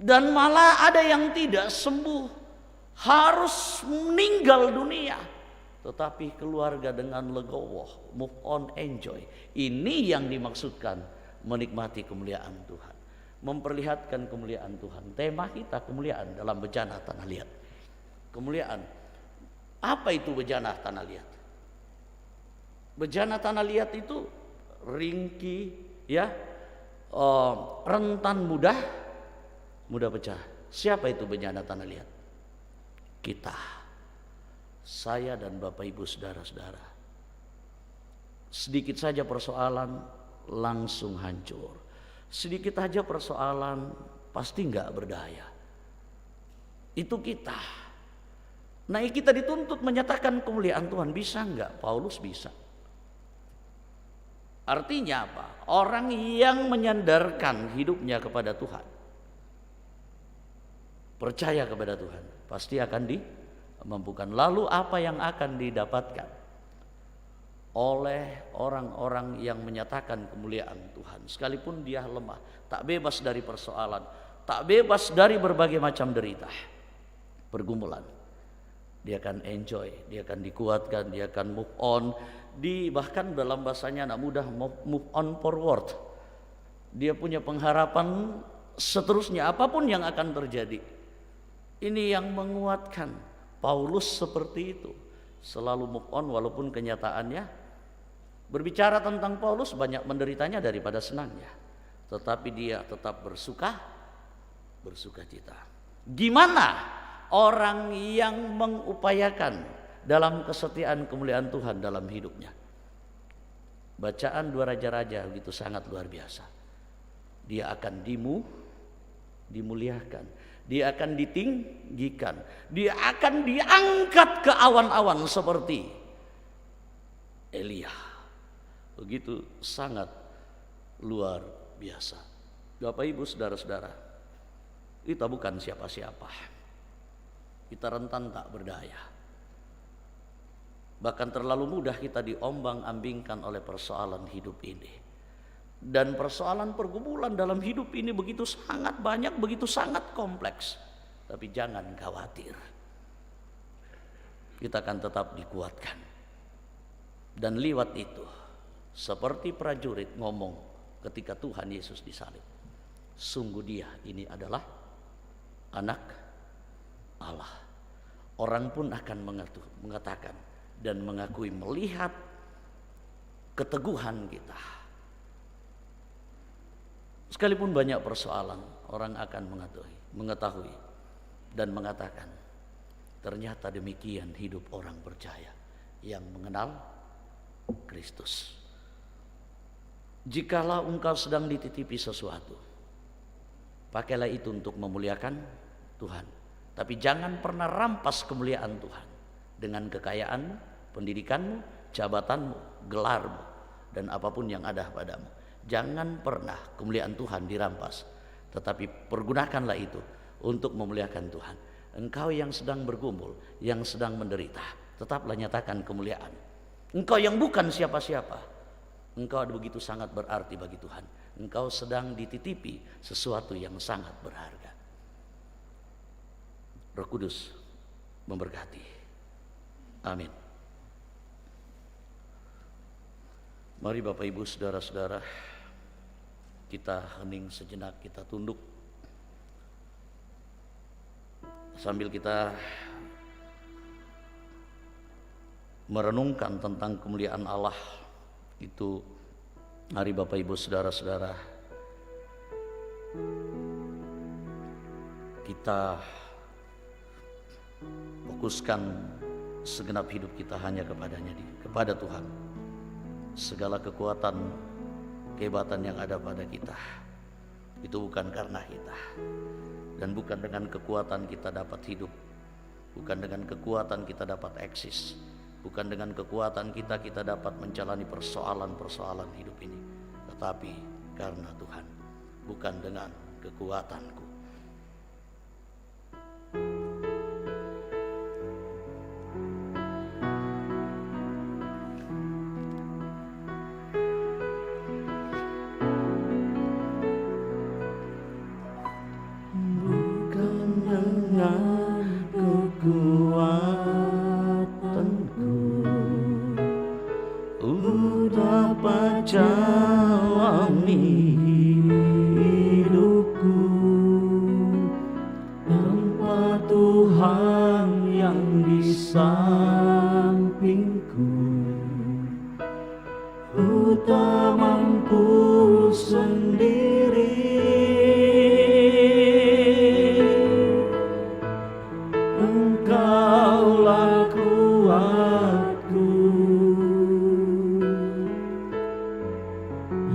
Dan malah ada yang tidak sembuh, harus meninggal dunia, tetapi keluarga dengan legowo, move on, enjoy. Ini yang dimaksudkan menikmati kemuliaan Tuhan, memperlihatkan kemuliaan Tuhan. Tema kita kemuliaan dalam bejana tanah liat. Kemuliaan. Apa itu bejana tanah liat? Bejana tanah liat itu ringkih, ya, rentan, mudah pecah. Siapa itu bejana tanah liat? Kita, saya dan Bapak Ibu saudara-saudara. Sedikit saja persoalan langsung hancur. Sedikit saja persoalan pasti nggak berdaya. Itu kita. Nah, kita dituntut menyatakan kemuliaan Tuhan. Bisa enggak? Paulus bisa. Artinya apa? Orang yang menyandarkan hidupnya kepada Tuhan, percaya kepada Tuhan, pasti akan dimampukan. Lalu apa yang akan didapatkan oleh orang-orang yang menyatakan kemuliaan Tuhan? Sekalipun dia lemah, tak bebas dari persoalan, tak bebas dari berbagai macam derita, pergumulan, dia akan enjoy, dia akan dikuatkan, dia akan move on. Bahkan dalam bahasanya anak muda, move on forward. Dia punya pengharapan seterusnya, apapun yang akan terjadi. Ini yang menguatkan Paulus seperti itu, selalu move on walaupun kenyataannya. Berbicara tentang Paulus, banyak menderitanya daripada senangnya, tetapi dia tetap bersuka cita. Gimana orang yang mengupayakan dalam kesetiaan kemuliaan Tuhan dalam hidupnya? Bacaan 2 raja-raja begitu sangat luar biasa. Dia akan dimuliakan, dia akan ditinggikan, dia akan diangkat ke awan-awan seperti Elia. Begitu sangat luar biasa. Bapak Ibu saudara-saudara, kita bukan siapa-siapa. Kita rentan tak berdaya. Bahkan terlalu mudah kita diombang-ambingkan oleh persoalan hidup ini. Dan persoalan pergumulan dalam hidup ini begitu sangat banyak, begitu sangat kompleks. Tapi jangan khawatir, kita akan tetap dikuatkan. Dan lewat itu seperti prajurit ngomong ketika Tuhan Yesus disalib, sungguh dia ini adalah anak Allah. Orang pun akan mengatakan dan mengakui melihat keteguhan kita. Sekalipun banyak persoalan, orang akan mengetahui dan mengatakan, ternyata demikian hidup orang percaya yang mengenal Kristus. Jikalau engkau sedang dititipi sesuatu, pakailah itu untuk memuliakan Tuhan. Tapi jangan pernah rampas kemuliaan Tuhan dengan kekayaanmu, pendidikanmu, jabatanmu, gelarmu, dan apapun yang ada padamu. Jangan pernah kemuliaan Tuhan dirampas, tetapi pergunakanlah itu untuk memuliakan Tuhan. Engkau yang sedang bergumul, yang sedang menderita, tetaplah nyatakan kemuliaan. Engkau yang bukan siapa-siapa, engkau begitu sangat berarti bagi Tuhan. Engkau sedang dititipi sesuatu yang sangat berharga. Roh Kudus memberkati. Amin. Mari Bapak Ibu saudara-saudara, kita hening sejenak, kita tunduk sambil kita merenungkan tentang kemuliaan Allah itu. Mari Bapak Ibu saudara-saudara, kita fokuskan segenap hidup kita hanya kepada Tuhan. Segala kekuatan, kehebatan yang ada pada kita itu bukan karena kita, dan bukan dengan kekuatan kita dapat hidup, bukan dengan kekuatan kita dapat eksis, bukan dengan kekuatan kita dapat menjalani persoalan-persoalan hidup ini, tetapi karena Tuhan, bukan dengan kekuatanku. Jalani hidupku tanpa Tuhan yang di sampingku, ku tak mampu sendiri. Engkaulah kuatku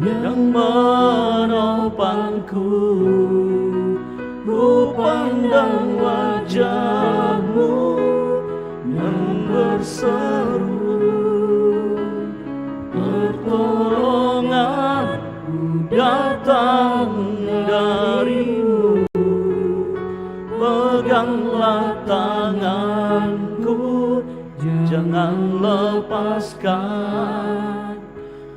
yang menopangku, ku pandang wajah-Mu yang berseru, pertolonganku datang dari-Mu, peganglah tanganku, jangan lepaskan.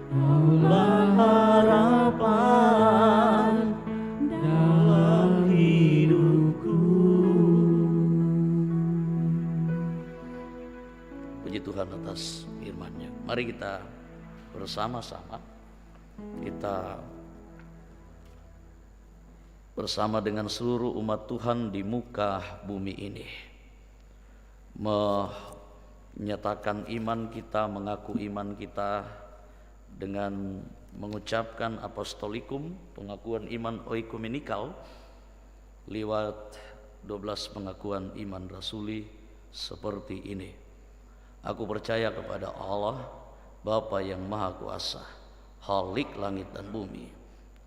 Kaulah harapan dalam hidupku. Puji Tuhan atas firman-Nya. Mari kita bersama-sama, kita bersama dengan seluruh umat Tuhan di muka bumi ini menyatakan iman kita, mengaku iman kita dengan mengucapkan apostolikum, pengakuan iman oikumenikal, lewat 12 pengakuan iman rasuli seperti ini. Aku percaya kepada Allah, Bapa yang Maha Kuasa, Khalik langit dan bumi,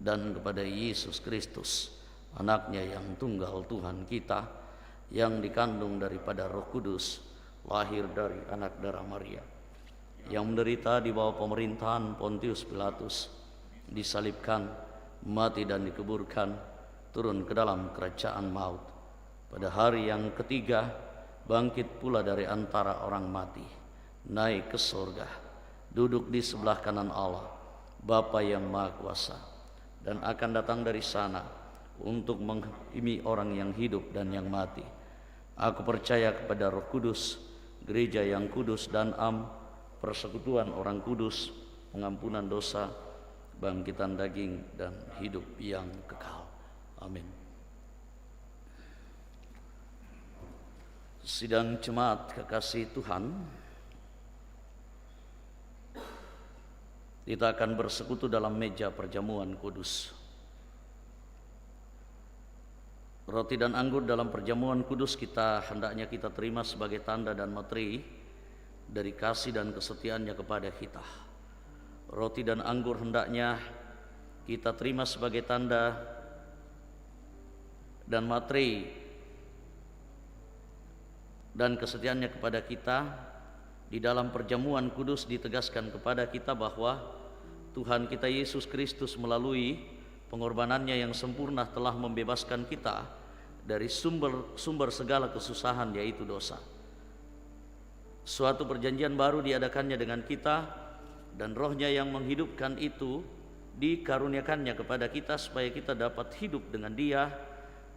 dan kepada Yesus Kristus, anaknya yang tunggal Tuhan kita, yang dikandung daripada Roh Kudus, lahir dari anak darah Maria, yang menderita di bawah pemerintahan Pontius Pilatus, disalibkan, mati dan dikuburkan, turun ke dalam kerajaan maut. Pada hari yang ketiga, bangkit pula dari antara orang mati, naik ke surga, duduk di sebelah kanan Allah, Bapa yang Maha Kuasa, dan akan datang dari sana untuk menghakimi orang yang hidup dan yang mati. Aku percaya kepada Roh Kudus, gereja yang kudus dan am, persekutuan orang kudus, pengampunan dosa, bangkitan daging, dan hidup yang kekal. Amin. Sidang jemaat kekasih Tuhan, kita akan bersekutu dalam meja perjamuan kudus. Roti dan anggur dalam perjamuan kudus hendaknya kita terima sebagai tanda dan materi dari kasih dan kesetiaannya kepada kita. Roti dan anggur hendaknya kita terima sebagai tanda dan materi dan kesetiaannya kepada kita. Di dalam perjamuan kudus ditegaskan kepada kita bahwa Tuhan kita Yesus Kristus melalui pengorbanannya yang sempurna telah membebaskan kita dari sumber segala kesusahan, yaitu dosa. Suatu perjanjian baru diadakannya dengan kita, dan Roh-Nya yang menghidupkan itu dikaruniakannya kepada kita supaya kita dapat hidup dengan Dia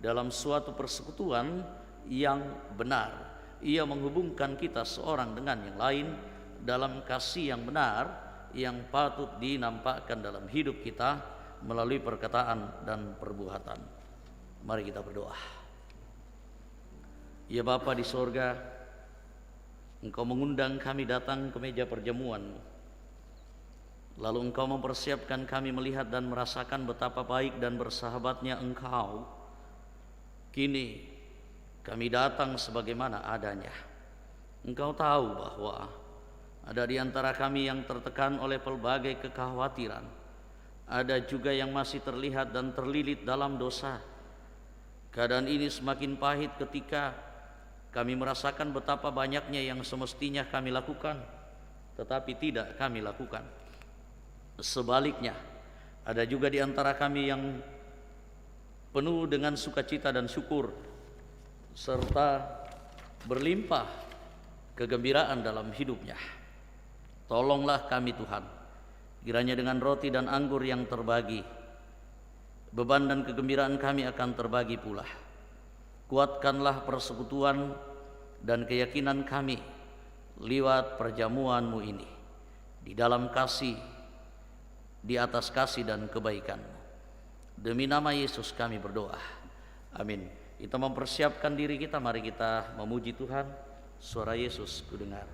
dalam suatu persekutuan yang benar. Ia menghubungkan kita seorang dengan yang lain dalam kasih yang benar yang patut dinampakkan dalam hidup kita melalui perkataan dan perbuatan. Mari kita berdoa. Ya Bapa di sorga, Engkau mengundang kami datang ke meja perjamuan-Mu. Lalu Engkau mempersiapkan kami melihat dan merasakan betapa baik dan bersahabatnya Engkau. Kini kami datang sebagaimana adanya. Engkau tahu bahwa ada di antara kami yang tertekan oleh pelbagai kekhawatiran. Ada juga yang masih terlihat dan terlilit dalam dosa. Keadaan ini semakin pahit ketika kami merasakan betapa banyaknya yang semestinya kami lakukan, tetapi tidak kami lakukan. Sebaliknya, ada juga di antara kami yang penuh dengan sukacita dan syukur, serta berlimpah kegembiraan dalam hidupnya. Tolonglah kami Tuhan, kiranya dengan roti dan anggur yang terbagi, beban dan kegembiraan kami akan terbagi pula. Kuatkanlah persekutuan dan keyakinan kami lewat perjamuan-Mu ini, di dalam kasih, di atas kasih dan kebaikan-Mu. Demi nama Yesus kami berdoa. Amin. Kita mempersiapkan diri kita, mari kita memuji Tuhan. Suara Yesus kudengar.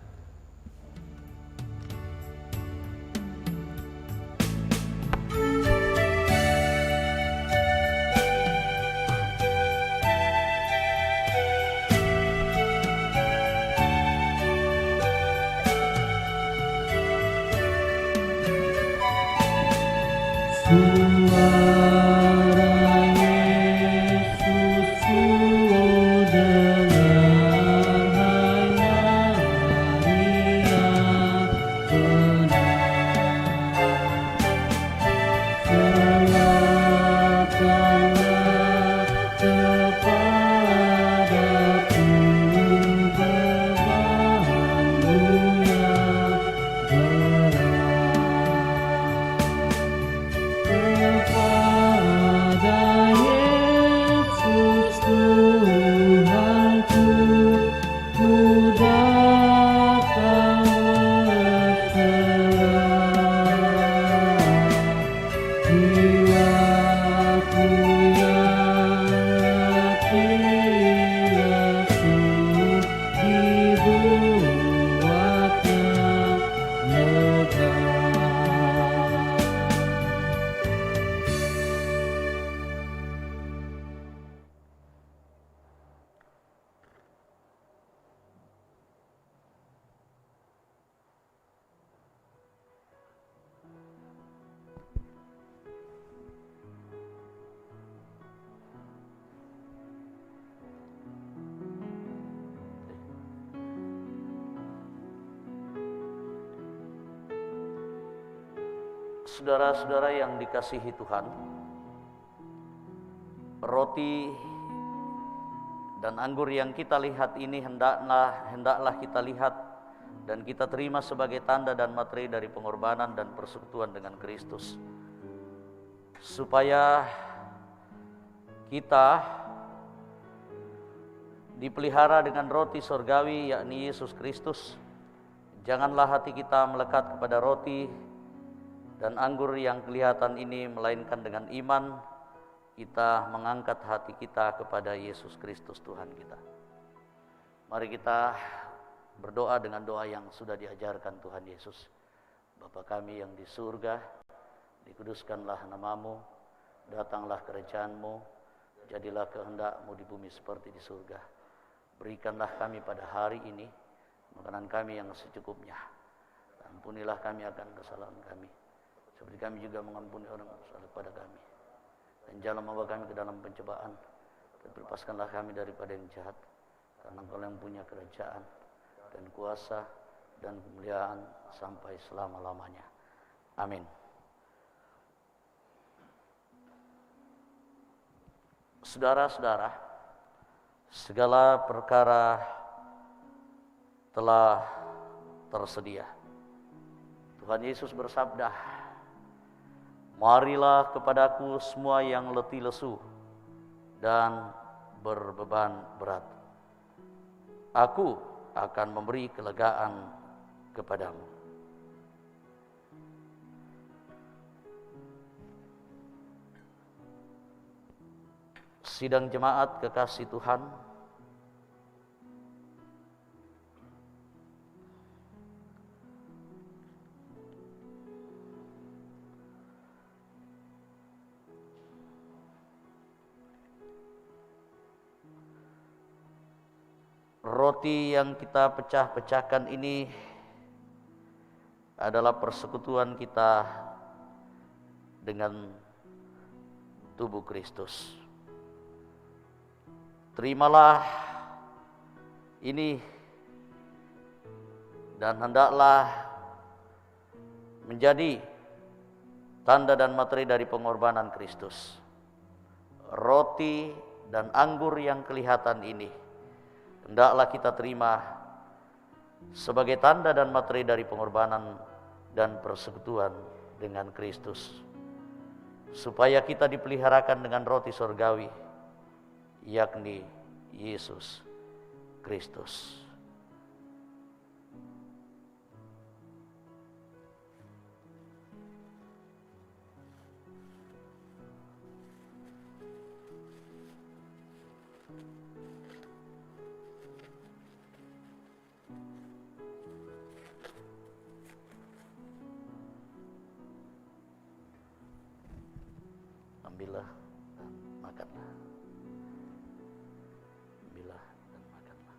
Saudara-saudara yang dikasihi Tuhan, roti dan anggur yang kita lihat ini hendaklah kita lihat dan kita terima sebagai tanda dan materi dari pengorbanan dan persekutuan dengan Kristus, supaya kita dipelihara dengan roti sorgawi, yakni Yesus Kristus. Janganlah hati kita melekat kepada roti dan anggur yang kelihatan ini, melainkan dengan iman kita mengangkat hati kita kepada Yesus Kristus Tuhan kita. Mari kita berdoa dengan doa yang sudah diajarkan Tuhan Yesus. Bapa kami yang di surga, dikuduskanlah namamu, datanglah kerajaan-Mu, jadilah kehendak-Mu di bumi seperti di surga. Berikanlah kami pada hari ini makanan kami yang secukupnya. Ampunilah kami akan kesalahan kami, seperti kami juga mengampuni orang yang bersalah kepada kami. Dan jangan membawa kami ke dalam pencobaan, tapi lepaskanlah kami daripada yang jahat. Karena Engkau yang punya kerajaan dan kuasa dan kemuliaan sampai selama-lamanya. Amin. Saudara-saudara, segala perkara telah tersedia. Tuhan Yesus bersabda, "Marilah kepadaku semua yang letih lesu dan berbeban berat. Aku akan memberi kelegaan kepadamu." Sidang jemaat kekasih Tuhan, roti yang kita pecah-pecahkan ini adalah persekutuan kita dengan tubuh Kristus. Terimalah ini dan hendaklah menjadi tanda dan materi dari pengorbanan Kristus. Roti dan anggur yang kelihatan ini hendaklah kita terima sebagai tanda dan materi dari pengorbanan dan persekutuan dengan Kristus, supaya kita dipeliharakan dengan roti surgawi, yakni Yesus Kristus. Ambillah dan makanlah. Ambillah dan makanlah.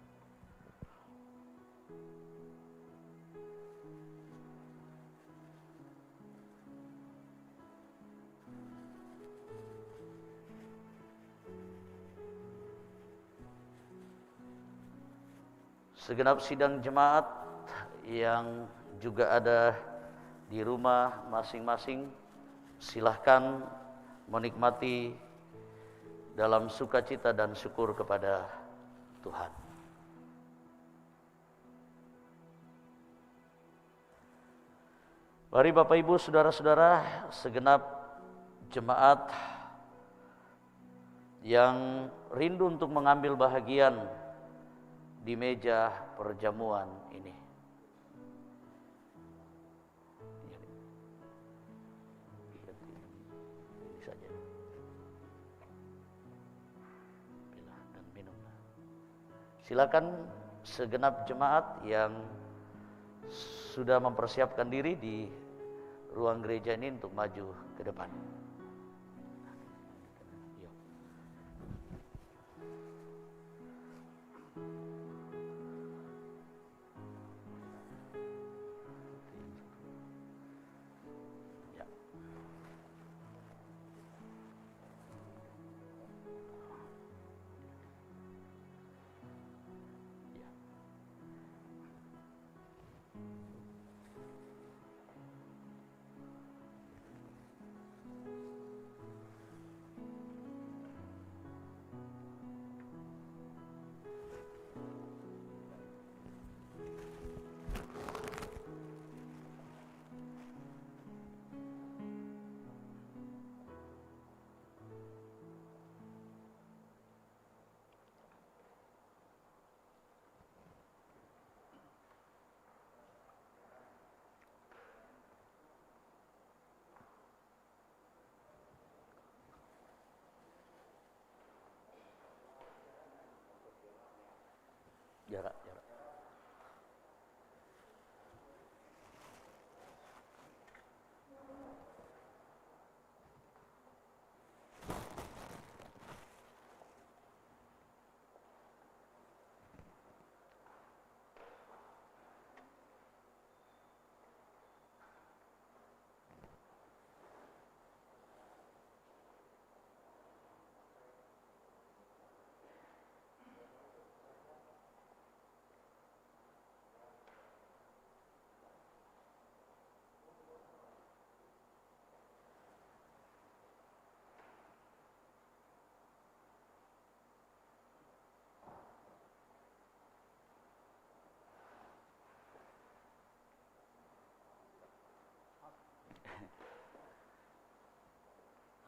Segenap sidang jemaat yang juga ada di rumah masing-masing, silahkan menikmati dalam sukacita dan syukur kepada Tuhan. Mari Bapak Ibu, saudara-saudara, segenap jemaat yang rindu untuk mengambil bahagian di meja perjamuan ini. Silakan segenap jemaat yang sudah mempersiapkan diri di ruang gereja ini untuk maju ke depan.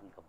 Silahkan kamu.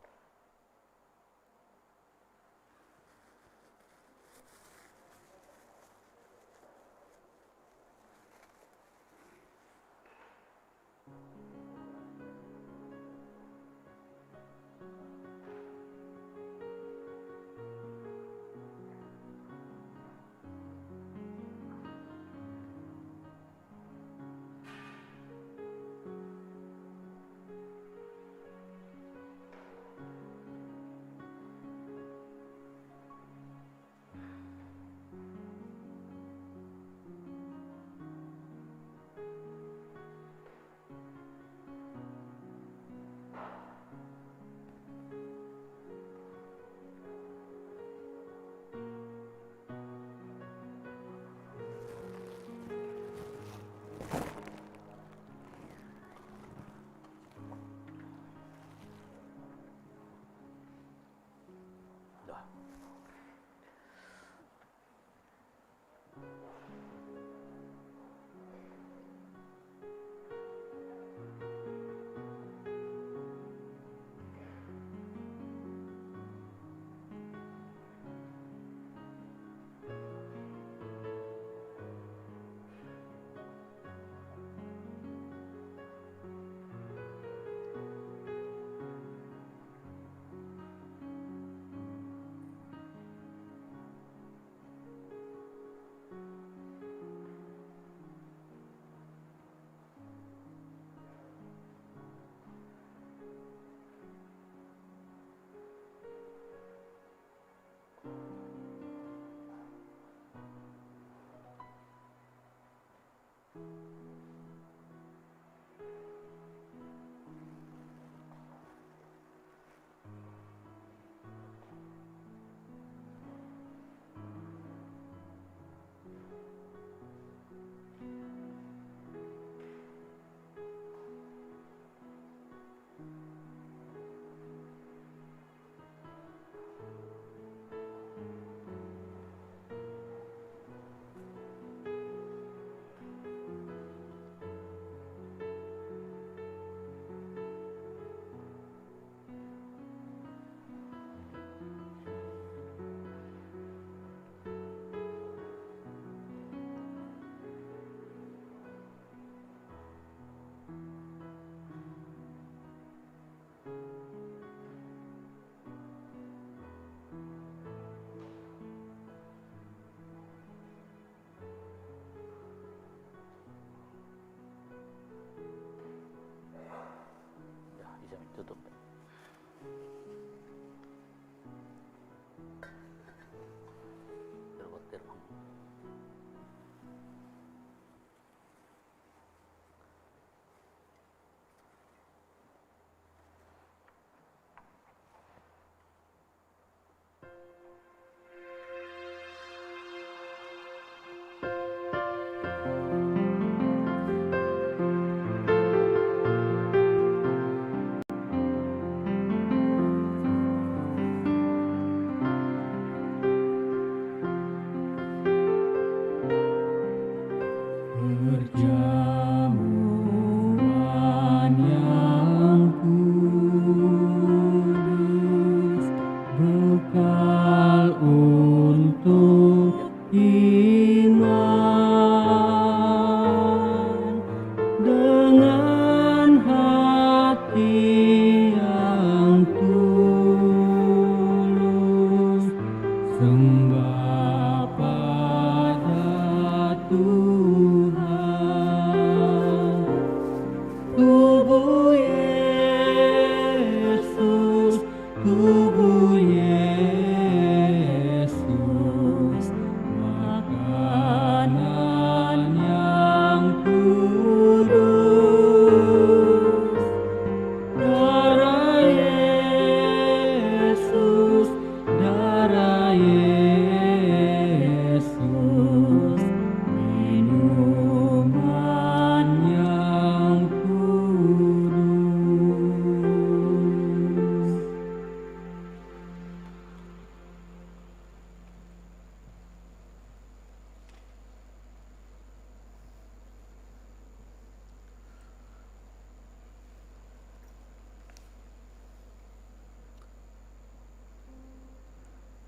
Tutup. Terkotir. Perjamuan yang kudus, bekal untuk iman, dengan hati yang tulus, sembah pada Tuhan. Tubuh Yesus, tubuh Yesus, makanan yang kudus. Darah Yesus, darah Yesus, minuman yang kudus.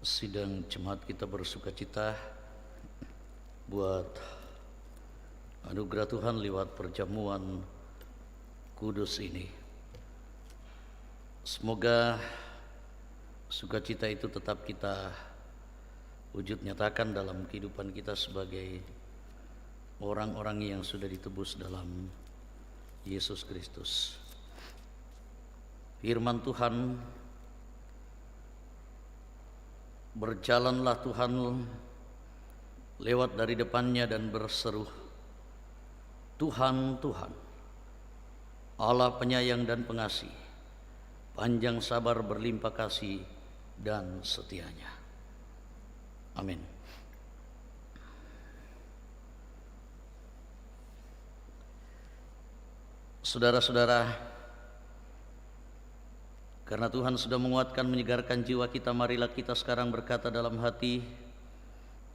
sidang jemaat kita bersuka cita buat anugerah Tuhan lewat perjamuan kudus ini. Semoga sukacita itu tetap kita wujud nyatakan dalam kehidupan kita sebagai orang-orang yang sudah ditebus dalam Yesus Kristus. Firman Tuhan, berjalanlah Tuhan lewat dari depannya dan berseru, Tuhan, Tuhan, Allah penyayang dan pengasih, panjang sabar, berlimpah kasih dan setianya. Amin. Saudara-saudara, karena Tuhan sudah menguatkan, menyegarkan jiwa kita, marilah kita sekarang berkata dalam hati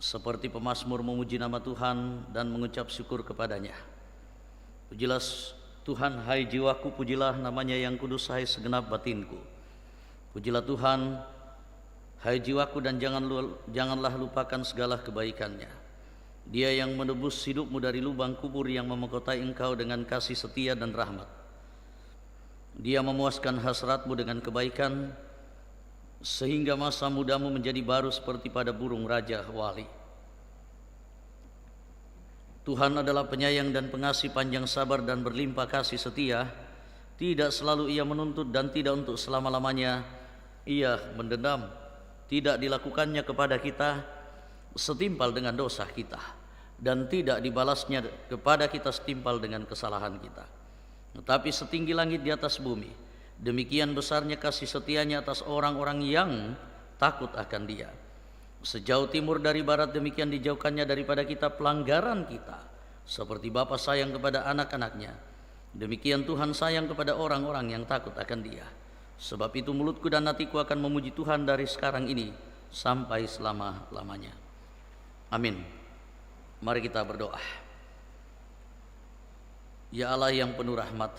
seperti pemazmur memuji nama Tuhan dan mengucap syukur kepadanya. Pujilah Tuhan, hai jiwaku, pujilah namanya yang kudus, hai segenap batinku. Pujilah Tuhan, hai jiwaku, dan janganlah lupakan segala kebaikannya. Dia yang menebus hidupmu dari lubang kubur, yang memengkotai engkau dengan kasih setia dan rahmat. Dia memuaskan hasratmu dengan kebaikan, sehingga masa mudamu menjadi baru seperti pada burung raja wali. Tuhan adalah penyayang dan pengasih, panjang sabar dan berlimpah kasih setia. Tidak selalu Ia menuntut dan tidak untuk selama-lamanya Ia mendendam. Tidak dilakukannya kepada kita setimpal dengan dosa kita, dan tidak dibalasnya kepada kita setimpal dengan kesalahan kita. Tetapi setinggi langit di atas bumi, demikian besarnya kasih setianya atas orang-orang yang takut akan Dia. Sejauh timur dari barat, demikian dijauhkannya daripada kita pelanggaran kita. Seperti Bapa sayang kepada anak-anaknya, demikian Tuhan sayang kepada orang-orang yang takut akan Dia. Sebab itu mulutku dan hatiku akan memuji Tuhan dari sekarang ini sampai selama-lamanya. Amin. Mari kita berdoa. Ya Allah yang penuh rahmat,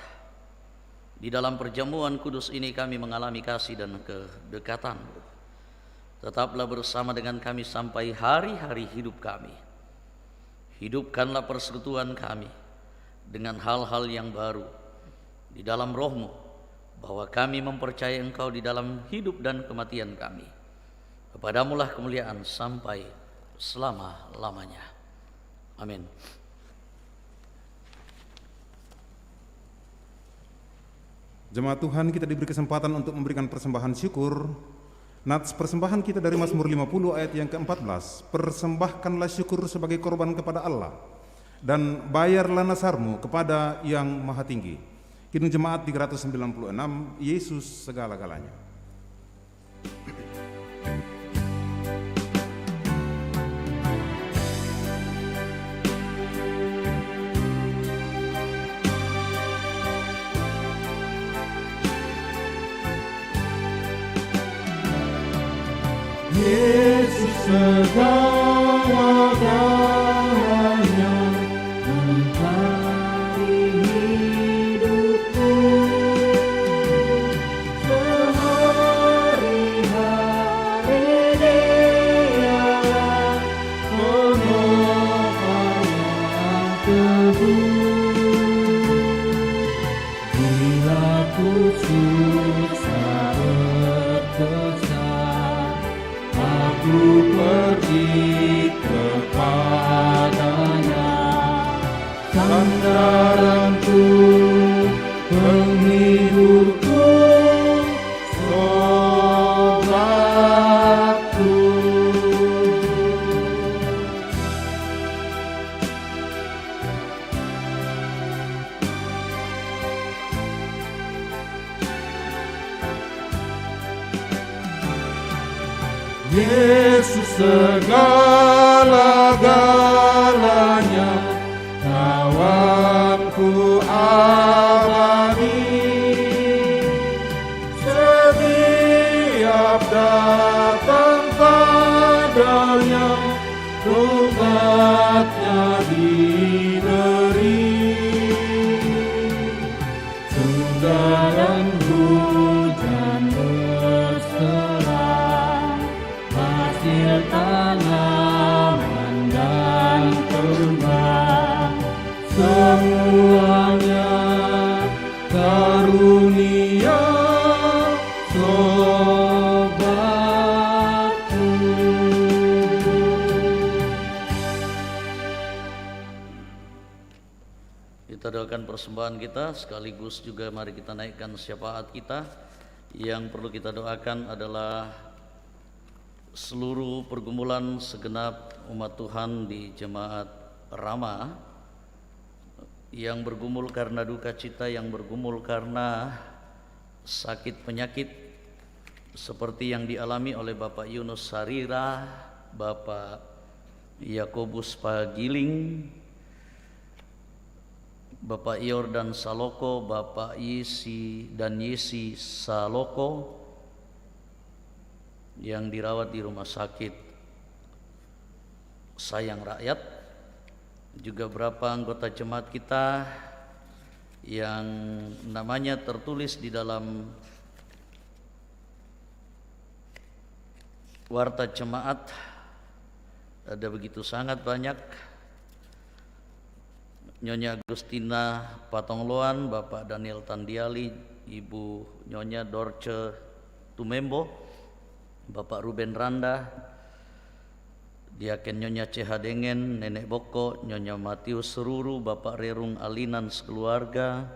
di dalam perjamuan kudus ini kami mengalami kasih dan kedekatan-Mu. Tetaplah bersama dengan kami sampai hari-hari hidup kami. Hidupkanlah persekutuan kami dengan hal-hal yang baru di dalam Roh-Mu, bahwa kami mempercayai Engkau di dalam hidup dan kematian kami. Kepadamu-lah kemuliaan sampai selama-lamanya. Amin. Jemaat Tuhan, kita diberi kesempatan untuk memberikan persembahan syukur. Nats persembahan kita dari Mazmur 50 ayat yang ke-14. Persembahkanlah syukur sebagai korban kepada Allah, dan bayarlah nasarmu kepada yang maha tinggi. Kidung Jemaat 396, Yesus segala-galanya. Yesus segala-galanya, mencari hidupku. Sehari-hari Dialah penopang yang teguh. Bila ku susah berkesan, aku pergi kepadanya. Sandaranku, penghiburku, sobatku. Yesus segala-galanya, kawanku abadi. Setiap datang padanya, tobatnya diberi. Sudaran hujan berserah, obatku. Kita doakan persembahan kita, sekaligus juga mari kita naikkan syafaat kita. Yang perlu kita doakan adalah seluruh pergumulan segenap umat Tuhan di Jemaat Rama yang bergumul karena duka cita, yang bergumul karena sakit penyakit seperti yang dialami oleh Bapak Yunus Sarira, Bapak Yakobus Pagiling, Bapak Yordan Saloko, Bapak Yesi dan Yesi Saloko yang dirawat di rumah sakit Sayang Rakyat. Juga beberapa anggota jemaat kita yang namanya tertulis di dalam warta jemaat, ada begitu sangat banyak. Nyonya Agustina Patongloan, Bapak Daniel Tandiali, Ibu Nyonya Dorce Tumembo, Bapak Ruben Randa, Diaken Nyonya Cehadengen, Nenek Boko, Nyonya Matius Seruru, Bapak Rerung Alinan sekeluarga,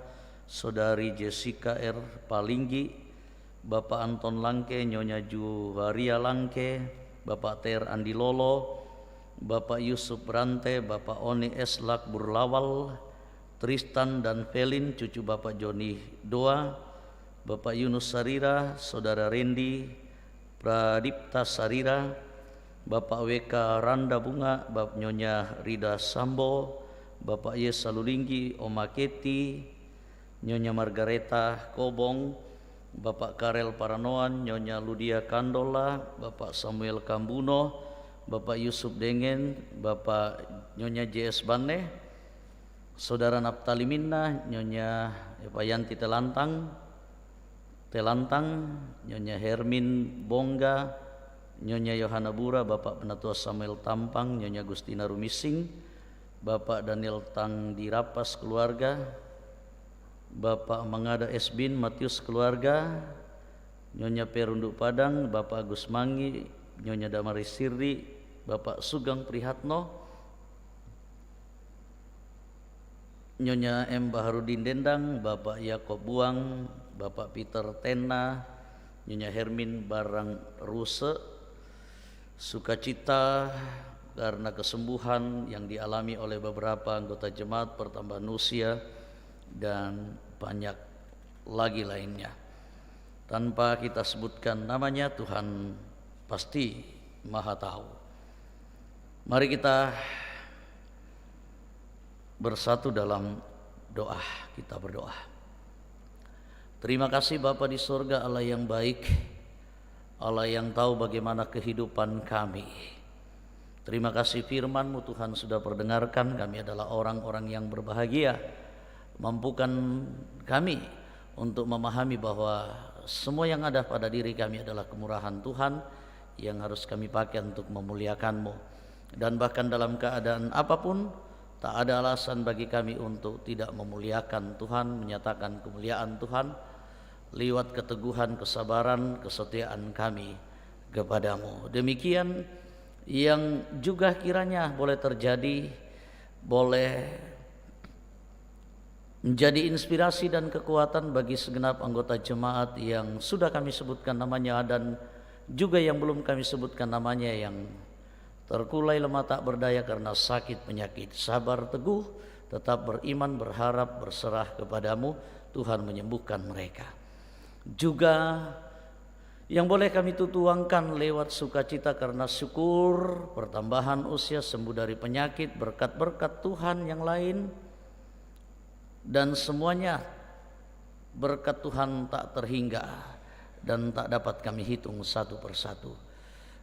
Saudari Jessica R. Palinggi, Bapak Anton Langke, Nyonya Juwaria Langke, Bapak Ter Andi Lolo, Bapak Yusuf Brante, Bapak Oni S. Lakbur Lawal, Tristan dan Felin, cucu Bapak Joni Doa, Bapak Yunus Sarira, Saudara Rendi Pradipta Sarira, Bapak WK Randa Bunga, Bapak Nyonya Rida Sambo, Bapak Yes Salulinggi, Oma Keti, Nyonya Margareta Kobong, Bapak Karel Paranoan, Nyonya Ludia Kandola, Bapak Samuel Kambuno, Bapak Yusuf Dengen, Bapak Nyonya JS Bane, Saudara Naptali Minna, Nyonya Epayanti Telantang, Nyonya Hermin Bongga, Nyonya Yohana Bura, Bapak Penatua Samuel Tampang, Nyonya Gustina Rumising, Bapak Daniel Tang Dirapas keluarga, Bapak Mangada Esbin Matius keluarga, Nyonya Perunduk Padang, Bapak Agus Mangi, Nyonya Damaris Sirdi, Bapak Sugeng Prihatno, Nyonya M. Baharudin Dendang, Bapak Yakob Buang, Bapak Peter Tena, Nyonya Hermin Barang Ruse, sukacita karena kesembuhan yang dialami oleh beberapa anggota jemaat, pertambahan usia, dan banyak lagi lainnya. Tanpa kita sebutkan namanya, Tuhan pasti Maha Tahu. Mari kita bersatu dalam doa, kita berdoa. Terima kasih Bapa di surga, Allah yang baik, Allah yang tahu bagaimana kehidupan kami. Terima kasih firman-Mu Tuhan sudah perdengarkan, kami adalah orang-orang yang berbahagia. Mampukan kami untuk memahami bahwa semua yang ada pada diri kami adalah kemurahan Tuhan yang harus kami pakai untuk memuliakan-Mu. Dan bahkan dalam keadaan apapun, tak ada alasan bagi kami untuk tidak memuliakan Tuhan, menyatakan kemuliaan Tuhan lewat keteguhan, kesabaran, kesetiaan kami kepadamu. Demikian yang juga kiranya boleh terjadi, boleh menjadi inspirasi dan kekuatan bagi segenap anggota jemaat yang sudah kami sebutkan namanya dan juga yang belum kami sebutkan namanya, yang terkulai lemah tak berdaya karena sakit penyakit. Sabar teguh, tetap beriman, berharap, berserah kepadamu. Tuhan menyembuhkan mereka. Juga yang boleh kami tuangkan lewat sukacita karena syukur, pertambahan usia, sembuh dari penyakit, berkat-berkat Tuhan yang lain, dan semuanya berkat Tuhan tak terhingga dan tak dapat kami hitung satu persatu.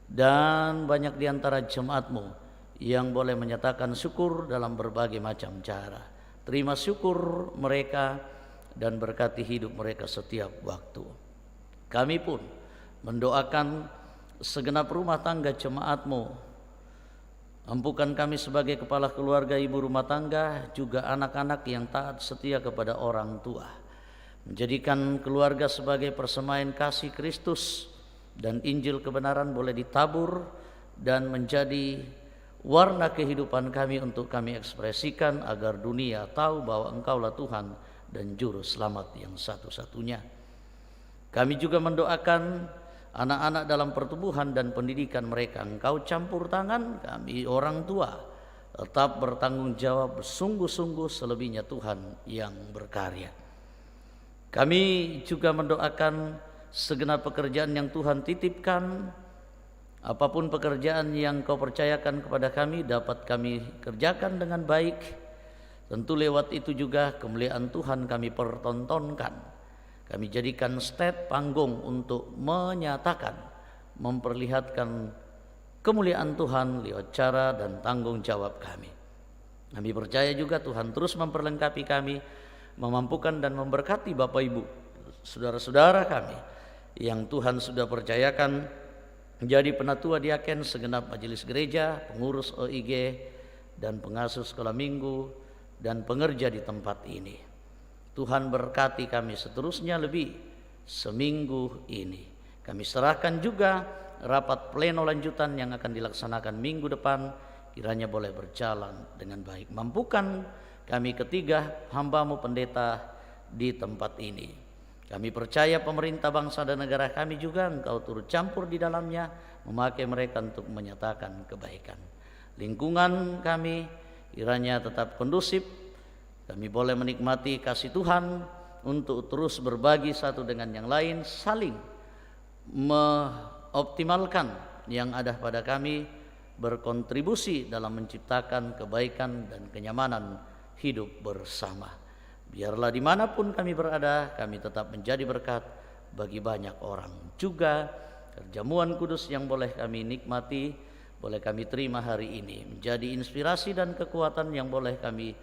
Dan banyak di antara jemaat-Mu yang boleh menyatakan syukur dalam berbagai macam cara. Terima syukur mereka dan berkati hidup mereka setiap waktu. Kami pun mendoakan segenap rumah tangga jemaat-Mu. Ampukan kami sebagai kepala keluarga, ibu rumah tangga, juga anak-anak yang taat setia kepada orang tua. Menjadikan keluarga sebagai persemaian kasih Kristus dan Injil kebenaran boleh ditabur dan menjadi warna kehidupan kami untuk kami ekspresikan agar dunia tahu bahwa Engkaulah Tuhan dan Juru Selamat yang satu-satunya. Kami juga mendoakan anak-anak dalam pertumbuhan dan pendidikan mereka. Engkau campur tangan, kami orang tua tetap bertanggung jawab sungguh-sungguh, selebihnya Tuhan yang berkarya. Kami juga mendoakan segenap pekerjaan yang Tuhan titipkan, apapun pekerjaan yang Kau percayakan kepada kami dapat kami kerjakan dengan baik. Tentu lewat itu juga kemuliaan Tuhan kami pertontonkan. Kami jadikan stage panggung untuk menyatakan, memperlihatkan kemuliaan Tuhan lewat cara dan tanggung jawab kami. Kami percaya juga Tuhan terus memperlengkapi kami, memampukan dan memberkati Bapak Ibu, saudara-saudara kami yang Tuhan sudah percayakan menjadi penatua diaken, segenap majelis gereja, pengurus OIG dan pengasuh sekolah minggu dan pengerja di tempat ini. Tuhan berkati kami seterusnya lebih seminggu ini. Kami serahkan juga rapat pleno lanjutan yang akan dilaksanakan minggu depan, kiranya boleh berjalan dengan baik. Mampukan kami ketiga hamba-Mu pendeta di tempat ini. Kami percaya pemerintah bangsa dan negara kami juga Engkau turut campur di dalamnya, memakai mereka untuk menyatakan kebaikan. Lingkungan kami kiranya tetap kondusif, kami boleh menikmati kasih Tuhan untuk terus berbagi satu dengan yang lain, saling mengoptimalkan yang ada pada kami, berkontribusi dalam menciptakan kebaikan dan kenyamanan hidup bersama. Biarlah dimanapun kami berada, kami tetap menjadi berkat bagi banyak orang. Juga perjamuan kudus yang boleh kami nikmati, boleh kami terima hari ini, menjadi inspirasi dan kekuatan yang boleh kami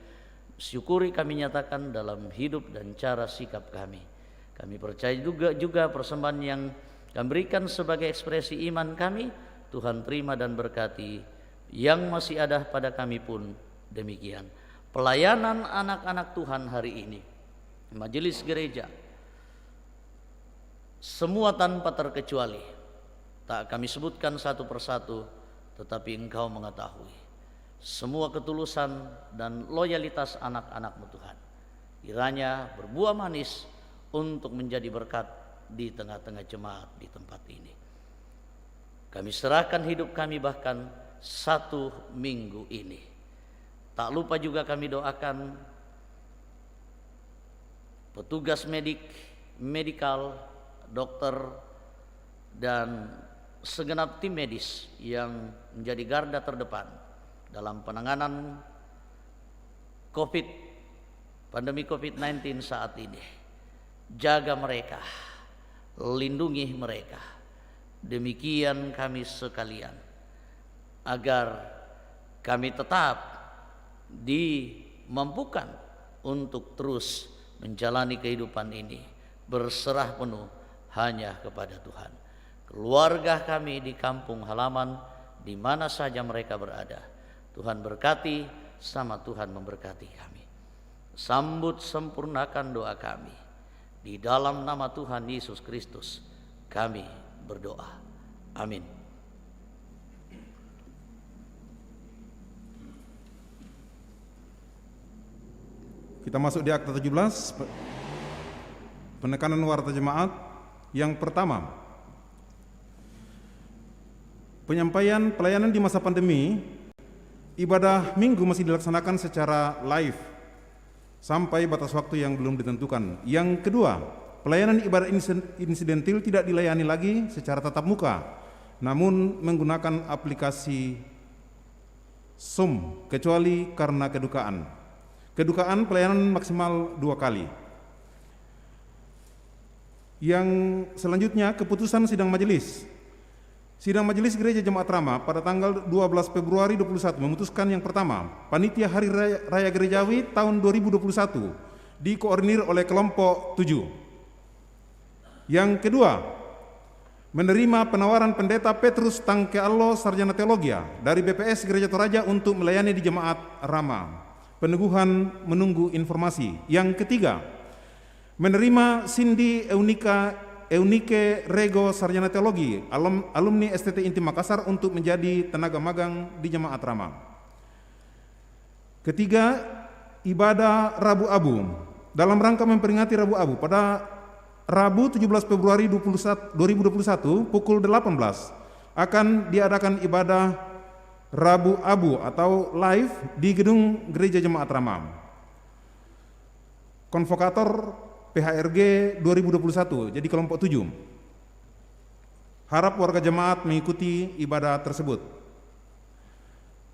syukuri, kami nyatakan dalam hidup dan cara sikap kami. Kami percaya juga persembahan yang kami berikan sebagai ekspresi iman kami, Tuhan terima dan berkati. Yang masih ada pada kami pun demikian. Pelayanan anak-anak Tuhan hari ini, majelis gereja, semua tanpa terkecuali, tak kami sebutkan satu persatu, tetapi Engkau mengetahui semua ketulusan dan loyalitas anak-anak-Mu Tuhan. Kiranya berbuah manis untuk menjadi berkat di tengah-tengah jemaat di tempat ini. Kami serahkan hidup kami bahkan satu minggu ini. Tak lupa juga kami doakan petugas medikal, dokter, dan segenap tim medis yang menjadi garda terdepan dalam penanganan pandemi COVID-19 saat ini. Jaga mereka, lindungi mereka. Demikian kami sekalian, agar kami tetap dimampukan untuk terus menjalani kehidupan ini berserah penuh hanya kepada Tuhan. Keluarga kami di kampung halaman, di mana saja mereka berada, Tuhan berkati, sama Tuhan memberkati kami. Sambut sempurnakan doa kami. Di dalam nama Tuhan Yesus Kristus kami berdoa. Amin. Kita masuk di akta 17, penekanan warta jemaat. Yang pertama, penyampaian pelayanan di masa pandemi. Ibadah minggu masih dilaksanakan secara live sampai batas waktu yang belum ditentukan. Yang kedua, pelayanan ibadah insidentil tidak dilayani lagi secara tatap muka, namun menggunakan aplikasi Zoom, kecuali karena kedukaan. Kedukaan pelayanan maksimal 2 kali. Yang selanjutnya, keputusan sidang majelis. Sidang Majelis Gereja Jemaat Rama pada tanggal 12 Februari 2021 memutuskan yang pertama, panitia Hari Raya Gerejawi tahun 2021 dikoordinir oleh kelompok 7. Yang kedua, menerima penawaran Pendeta Petrus Tangkeallo Sarjana Teologia dari BPS Gereja Toraja untuk melayani di Jemaat Rama. Peneguhan menunggu informasi. Yang ketiga, Menerima Cindy Eunike Rego Sarjana Teologi, alumni STT Inti Makassar untuk menjadi tenaga magang di Jemaat Rama. Ketiga, ibadah Rabu Abu. Dalam rangka memperingati Rabu Abu pada Rabu 17 Februari 2021 pukul 18 akan diadakan ibadah Rabu Abu atau live di gedung Gereja Jemaat Rama. Konvokator PHRG 2021, jadi kelompok 7. Harap warga jemaat mengikuti ibadah tersebut.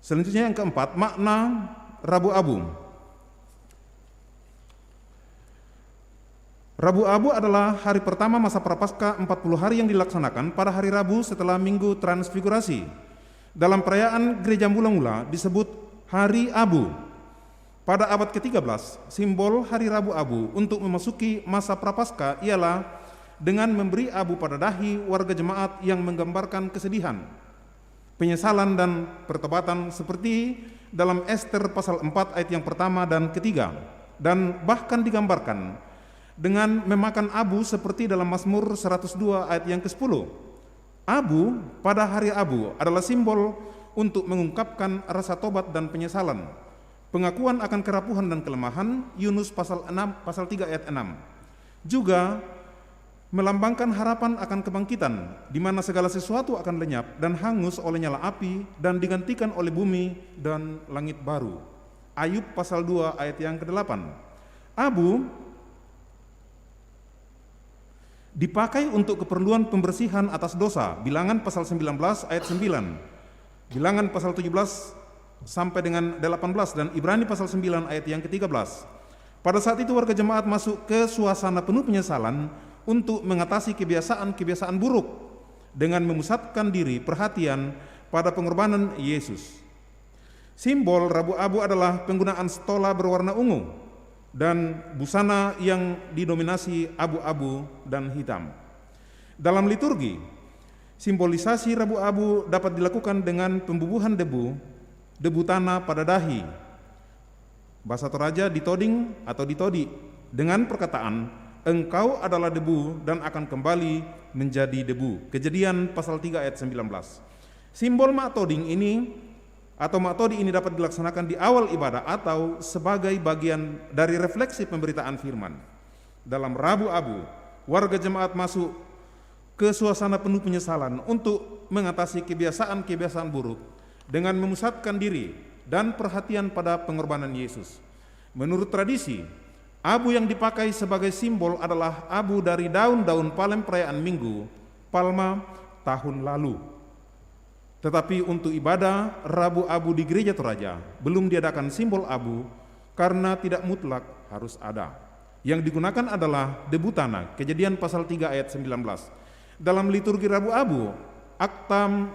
Selanjutnya yang keempat, makna Rabu Abu. Rabu Abu adalah hari pertama masa Prapaskah 40 hari yang dilaksanakan pada hari Rabu setelah Minggu Transfigurasi. Dalam perayaan Gereja mula-mula disebut Hari Abu. Pada abad ke-13, simbol Hari Rabu Abu untuk memasuki masa Prapaskah ialah dengan memberi abu pada dahi warga jemaat yang menggambarkan kesedihan, penyesalan dan pertobatan seperti dalam Ester pasal 4 ayat yang pertama dan ketiga, dan bahkan digambarkan dengan memakan abu seperti dalam Mazmur 102 ayat yang ke-10. Abu pada hari Abu adalah simbol untuk mengungkapkan rasa tobat dan penyesalan, pengakuan akan kerapuhan dan kelemahan, Yunus pasal 3 ayat 6. Juga melambangkan harapan akan kebangkitan, di mana segala sesuatu akan lenyap dan hangus oleh nyala api dan digantikan oleh bumi dan langit baru. Ayub pasal 2 ayat yang ke-8. Abu dipakai untuk keperluan pembersihan atas dosa, Bilangan pasal 19 ayat 9, Bilangan pasal 17 sampai dengan 18 dan Ibrani pasal 9 ayat yang ke-13. Pada saat itu warga jemaat masuk ke suasana penuh penyesalan untuk mengatasi kebiasaan-kebiasaan buruk dengan memusatkan diri perhatian pada pengorbanan Yesus. Simbol Rabu Abu adalah penggunaan stola berwarna ungu dan busana yang didominasi abu-abu dan hitam. Dalam liturgi, simbolisasi Rabu Abu dapat dilakukan dengan pembubuhan debu tanah pada dahi. Bahasa Toraja ditoding atau ditodi dengan perkataan, engkau adalah debu dan akan kembali menjadi debu. Kejadian pasal 3 ayat 19. Simbol maktoding ini atau maktodi ini dapat dilaksanakan di awal ibadah atau sebagai bagian dari refleksi pemberitaan firman. Dalam Rabu Abu, warga jemaat masuk ke suasana penuh penyesalan untuk mengatasi kebiasaan-kebiasaan buruk dengan memusatkan diri dan perhatian pada pengorbanan Yesus. Menurut tradisi, abu yang dipakai sebagai simbol adalah abu dari daun-daun palem perayaan Minggu Palma tahun lalu. Tetapi untuk ibadah Rabu Abu di Gereja Toraja belum diadakan simbol abu karena tidak mutlak harus ada. Yang digunakan adalah debu tanah, Kejadian pasal 3 ayat 19. Dalam liturgi Rabu Abu, aktam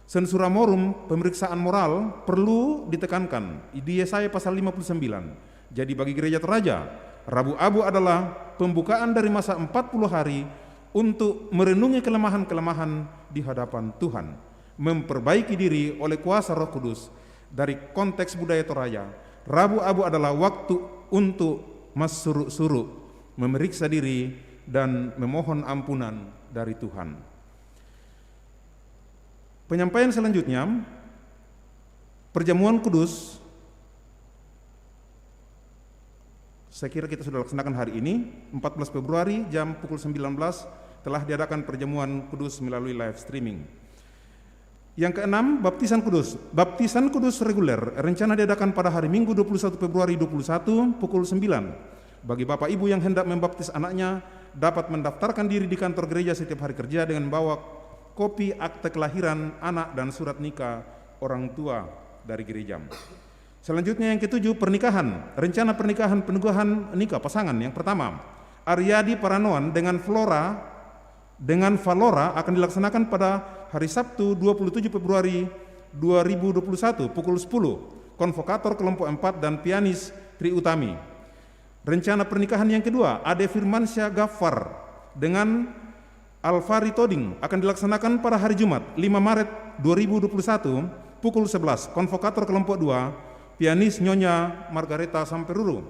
Sensura morum, pemeriksaan moral perlu ditekankan di Yesaya pasal 59. Jadi bagi Gereja Toraja, Rabu Abu adalah pembukaan dari masa 40 hari untuk merenungi kelemahan-kelemahan di hadapan Tuhan, memperbaiki diri oleh kuasa Roh Kudus. Dari konteks budaya Toraja, Rabu Abu adalah waktu untuk masuru-suru, memeriksa diri dan memohon ampunan dari Tuhan. Penyampaian selanjutnya, perjamuan kudus. Saya kira kita sudah laksanakan hari ini, 14 Februari jam pukul 19 telah diadakan perjamuan kudus melalui live streaming. Yang keenam, baptisan kudus. Baptisan kudus reguler rencana diadakan pada hari Minggu 21 Februari 2021 pukul 9. Bagi Bapak Ibu yang hendak membaptis anaknya, dapat mendaftarkan diri di kantor gereja setiap hari kerja dengan membawa kopi akte kelahiran anak dan surat nikah orang tua dari gereja. Selanjutnya yang ketujuh, pernikahan. Rencana pernikahan peneguhan nikah pasangan yang pertama, Aryadi Paranoan dengan Valora akan dilaksanakan pada hari Sabtu 27 Februari 2021 pukul 10. Konvokator kelompok 4 dan pianis Tri Utami. Rencana pernikahan yang kedua, Ade Firmansyah Ghaffar dengan Alvari Toding akan dilaksanakan pada hari Jumat 5 Maret 2021 pukul 11. Konvokator kelompok 2, pianis Nyonya Margareta Samperuru.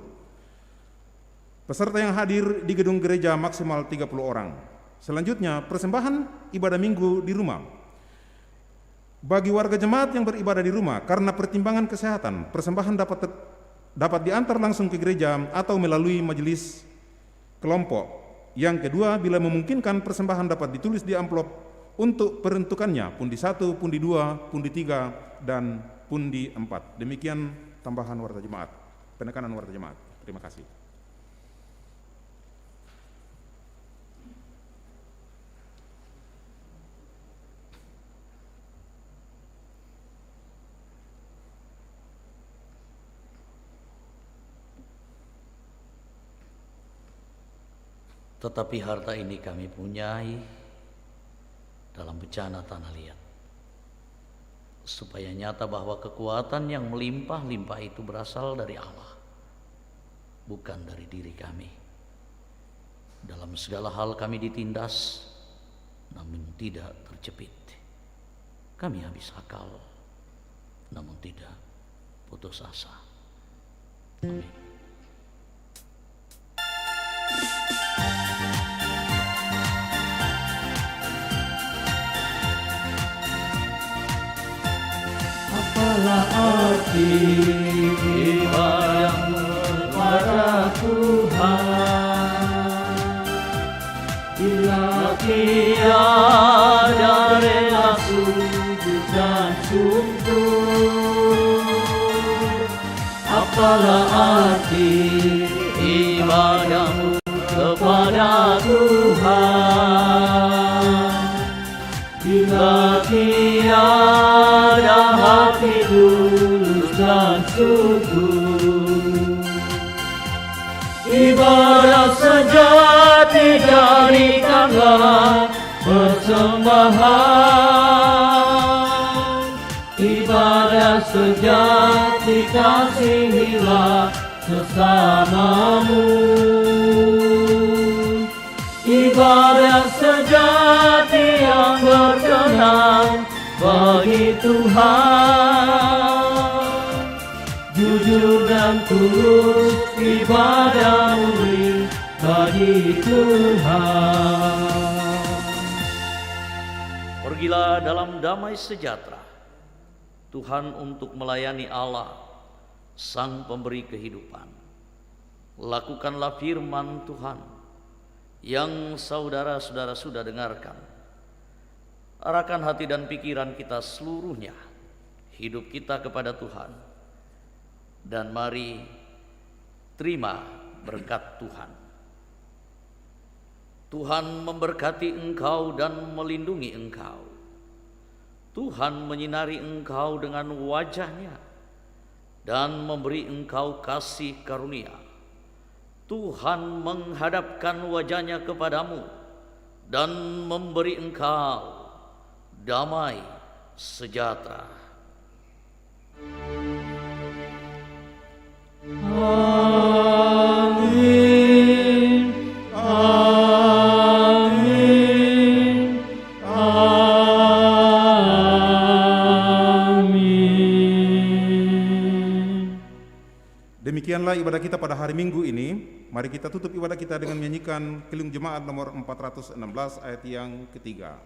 Peserta yang hadir di gedung gereja maksimal 30 orang. Selanjutnya, persembahan ibadah minggu di rumah. Bagi warga jemaat yang beribadah di rumah, karena pertimbangan kesehatan, persembahan dapat diantar langsung ke gereja atau melalui majelis kelompok. Yang kedua, bila memungkinkan, persembahan dapat ditulis di amplop untuk peruntukannya, pundi 1, pundi 2, pundi 3, dan pundi 4. Demikian tambahan warta jemaat, penekanan warta jemaat. Terima kasih. Tetapi harta ini kami punyai dalam bencana tanah liat, supaya nyata bahwa kekuatan yang melimpah-limpah itu berasal dari Allah, bukan dari diri kami. Dalam segala hal kami ditindas, namun tidak terjepit. Kami habis akal, namun tidak putus asa. Amin. Apalah arti ibadahmu kepada Tuhan, bila tiada rela sujud dan sungguh. Apalah arti ibadahmu kepada Tuhan, bila tiada hati tulus dan sungguh. Ibadah sejati jadikanlah persembahan, ibadah sejati kasihilah sesamamu. Ibadah sejati yang berkenan bagi Tuhan, jujur dan tulus ibadah murni bagi Tuhan. Pergilah dalam damai sejahtera Tuhan untuk melayani Allah, Sang Pemberi kehidupan. Lakukanlah firman Tuhan yang saudara-saudara sudah dengarkan. Arahkan hati dan pikiran kita seluruhnya, hidup kita kepada Tuhan. Dan mari terima berkat Tuhan. Tuhan memberkati engkau dan melindungi engkau. Tuhan menyinari engkau dengan wajah-Nya dan memberi engkau kasih karunia. Tuhan menghadapkan wajah-Nya kepadamu dan memberi engkau damai sejahtera. Amin. Amin. Amin. Demikianlah ibadah kita pada hari Minggu ini. Mari kita tutup ibadah kita dengan menyanyikan Keliling Jemaat nomor 416 ayat yang ketiga.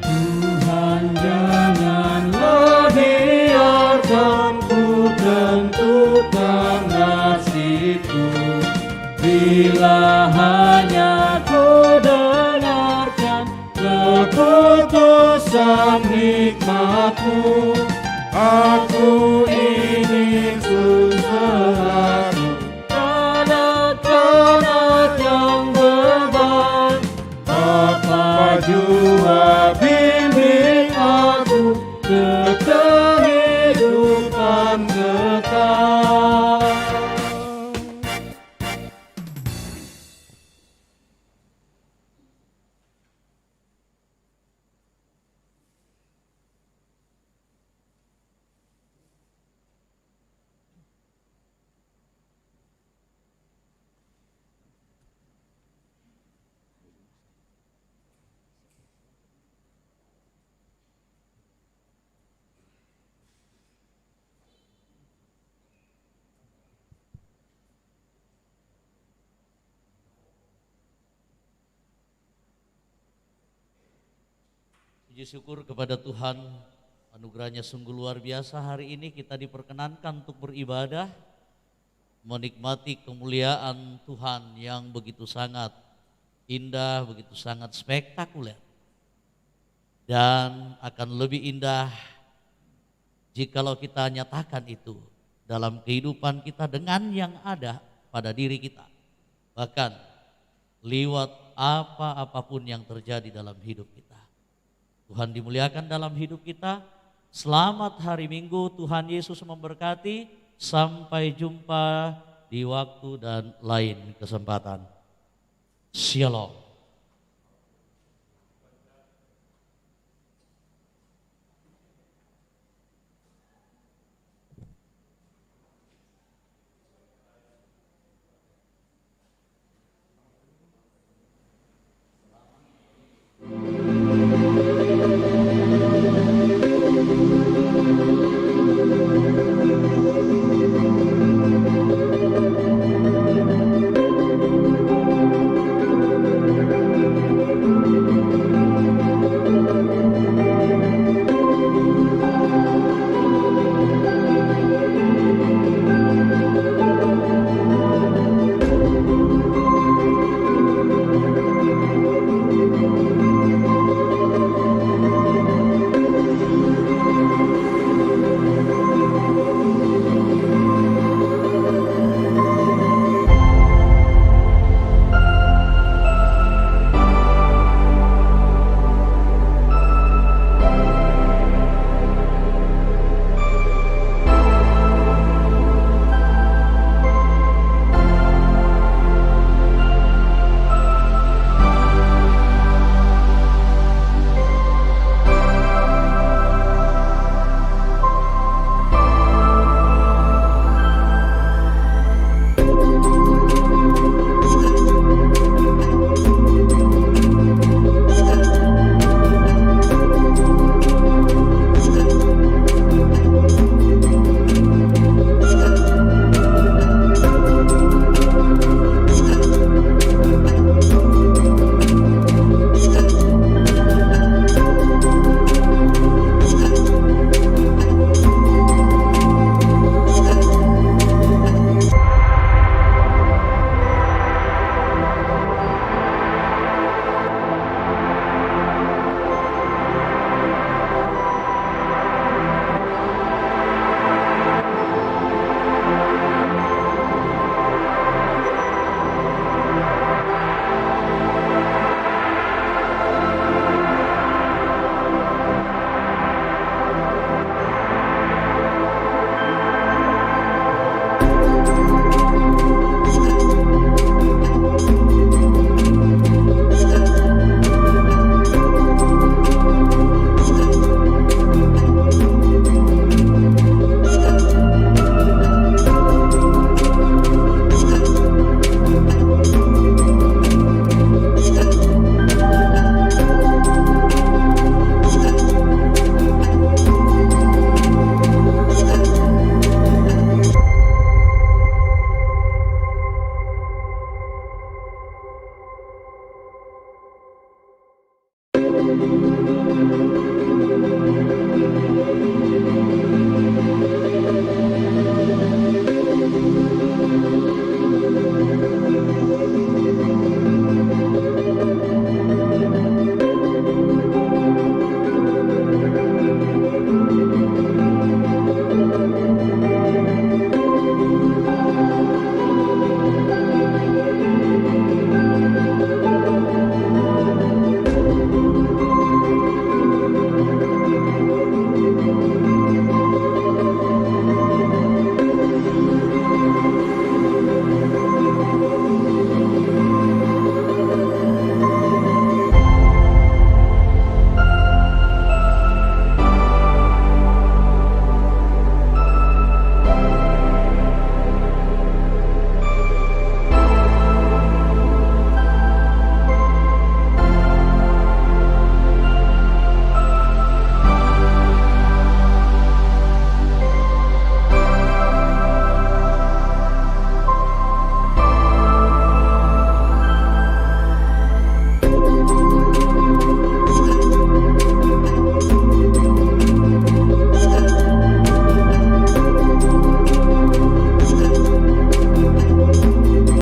Tuhan, janganlah biarkan ku tentukan nasibku, bila hanya ku dengarkan keputusan hikmat-Mu. Aku ingin selalu anak-anak yang beban. Bapa jua bimbing aku ke kehidupan kekal. Puji syukur kepada Tuhan, anugerahnya sungguh luar biasa. Hari ini kita diperkenankan untuk beribadah, menikmati kemuliaan Tuhan yang begitu sangat indah, begitu sangat spektakuler. Dan akan lebih indah jikalau kita nyatakan itu dalam kehidupan kita dengan yang ada pada diri kita. Bahkan lewat apapun yang terjadi dalam hidup kita. Tuhan dimuliakan dalam hidup kita. Selamat hari Minggu, Tuhan Yesus memberkati. Sampai jumpa di waktu dan lain kesempatan. Shalom.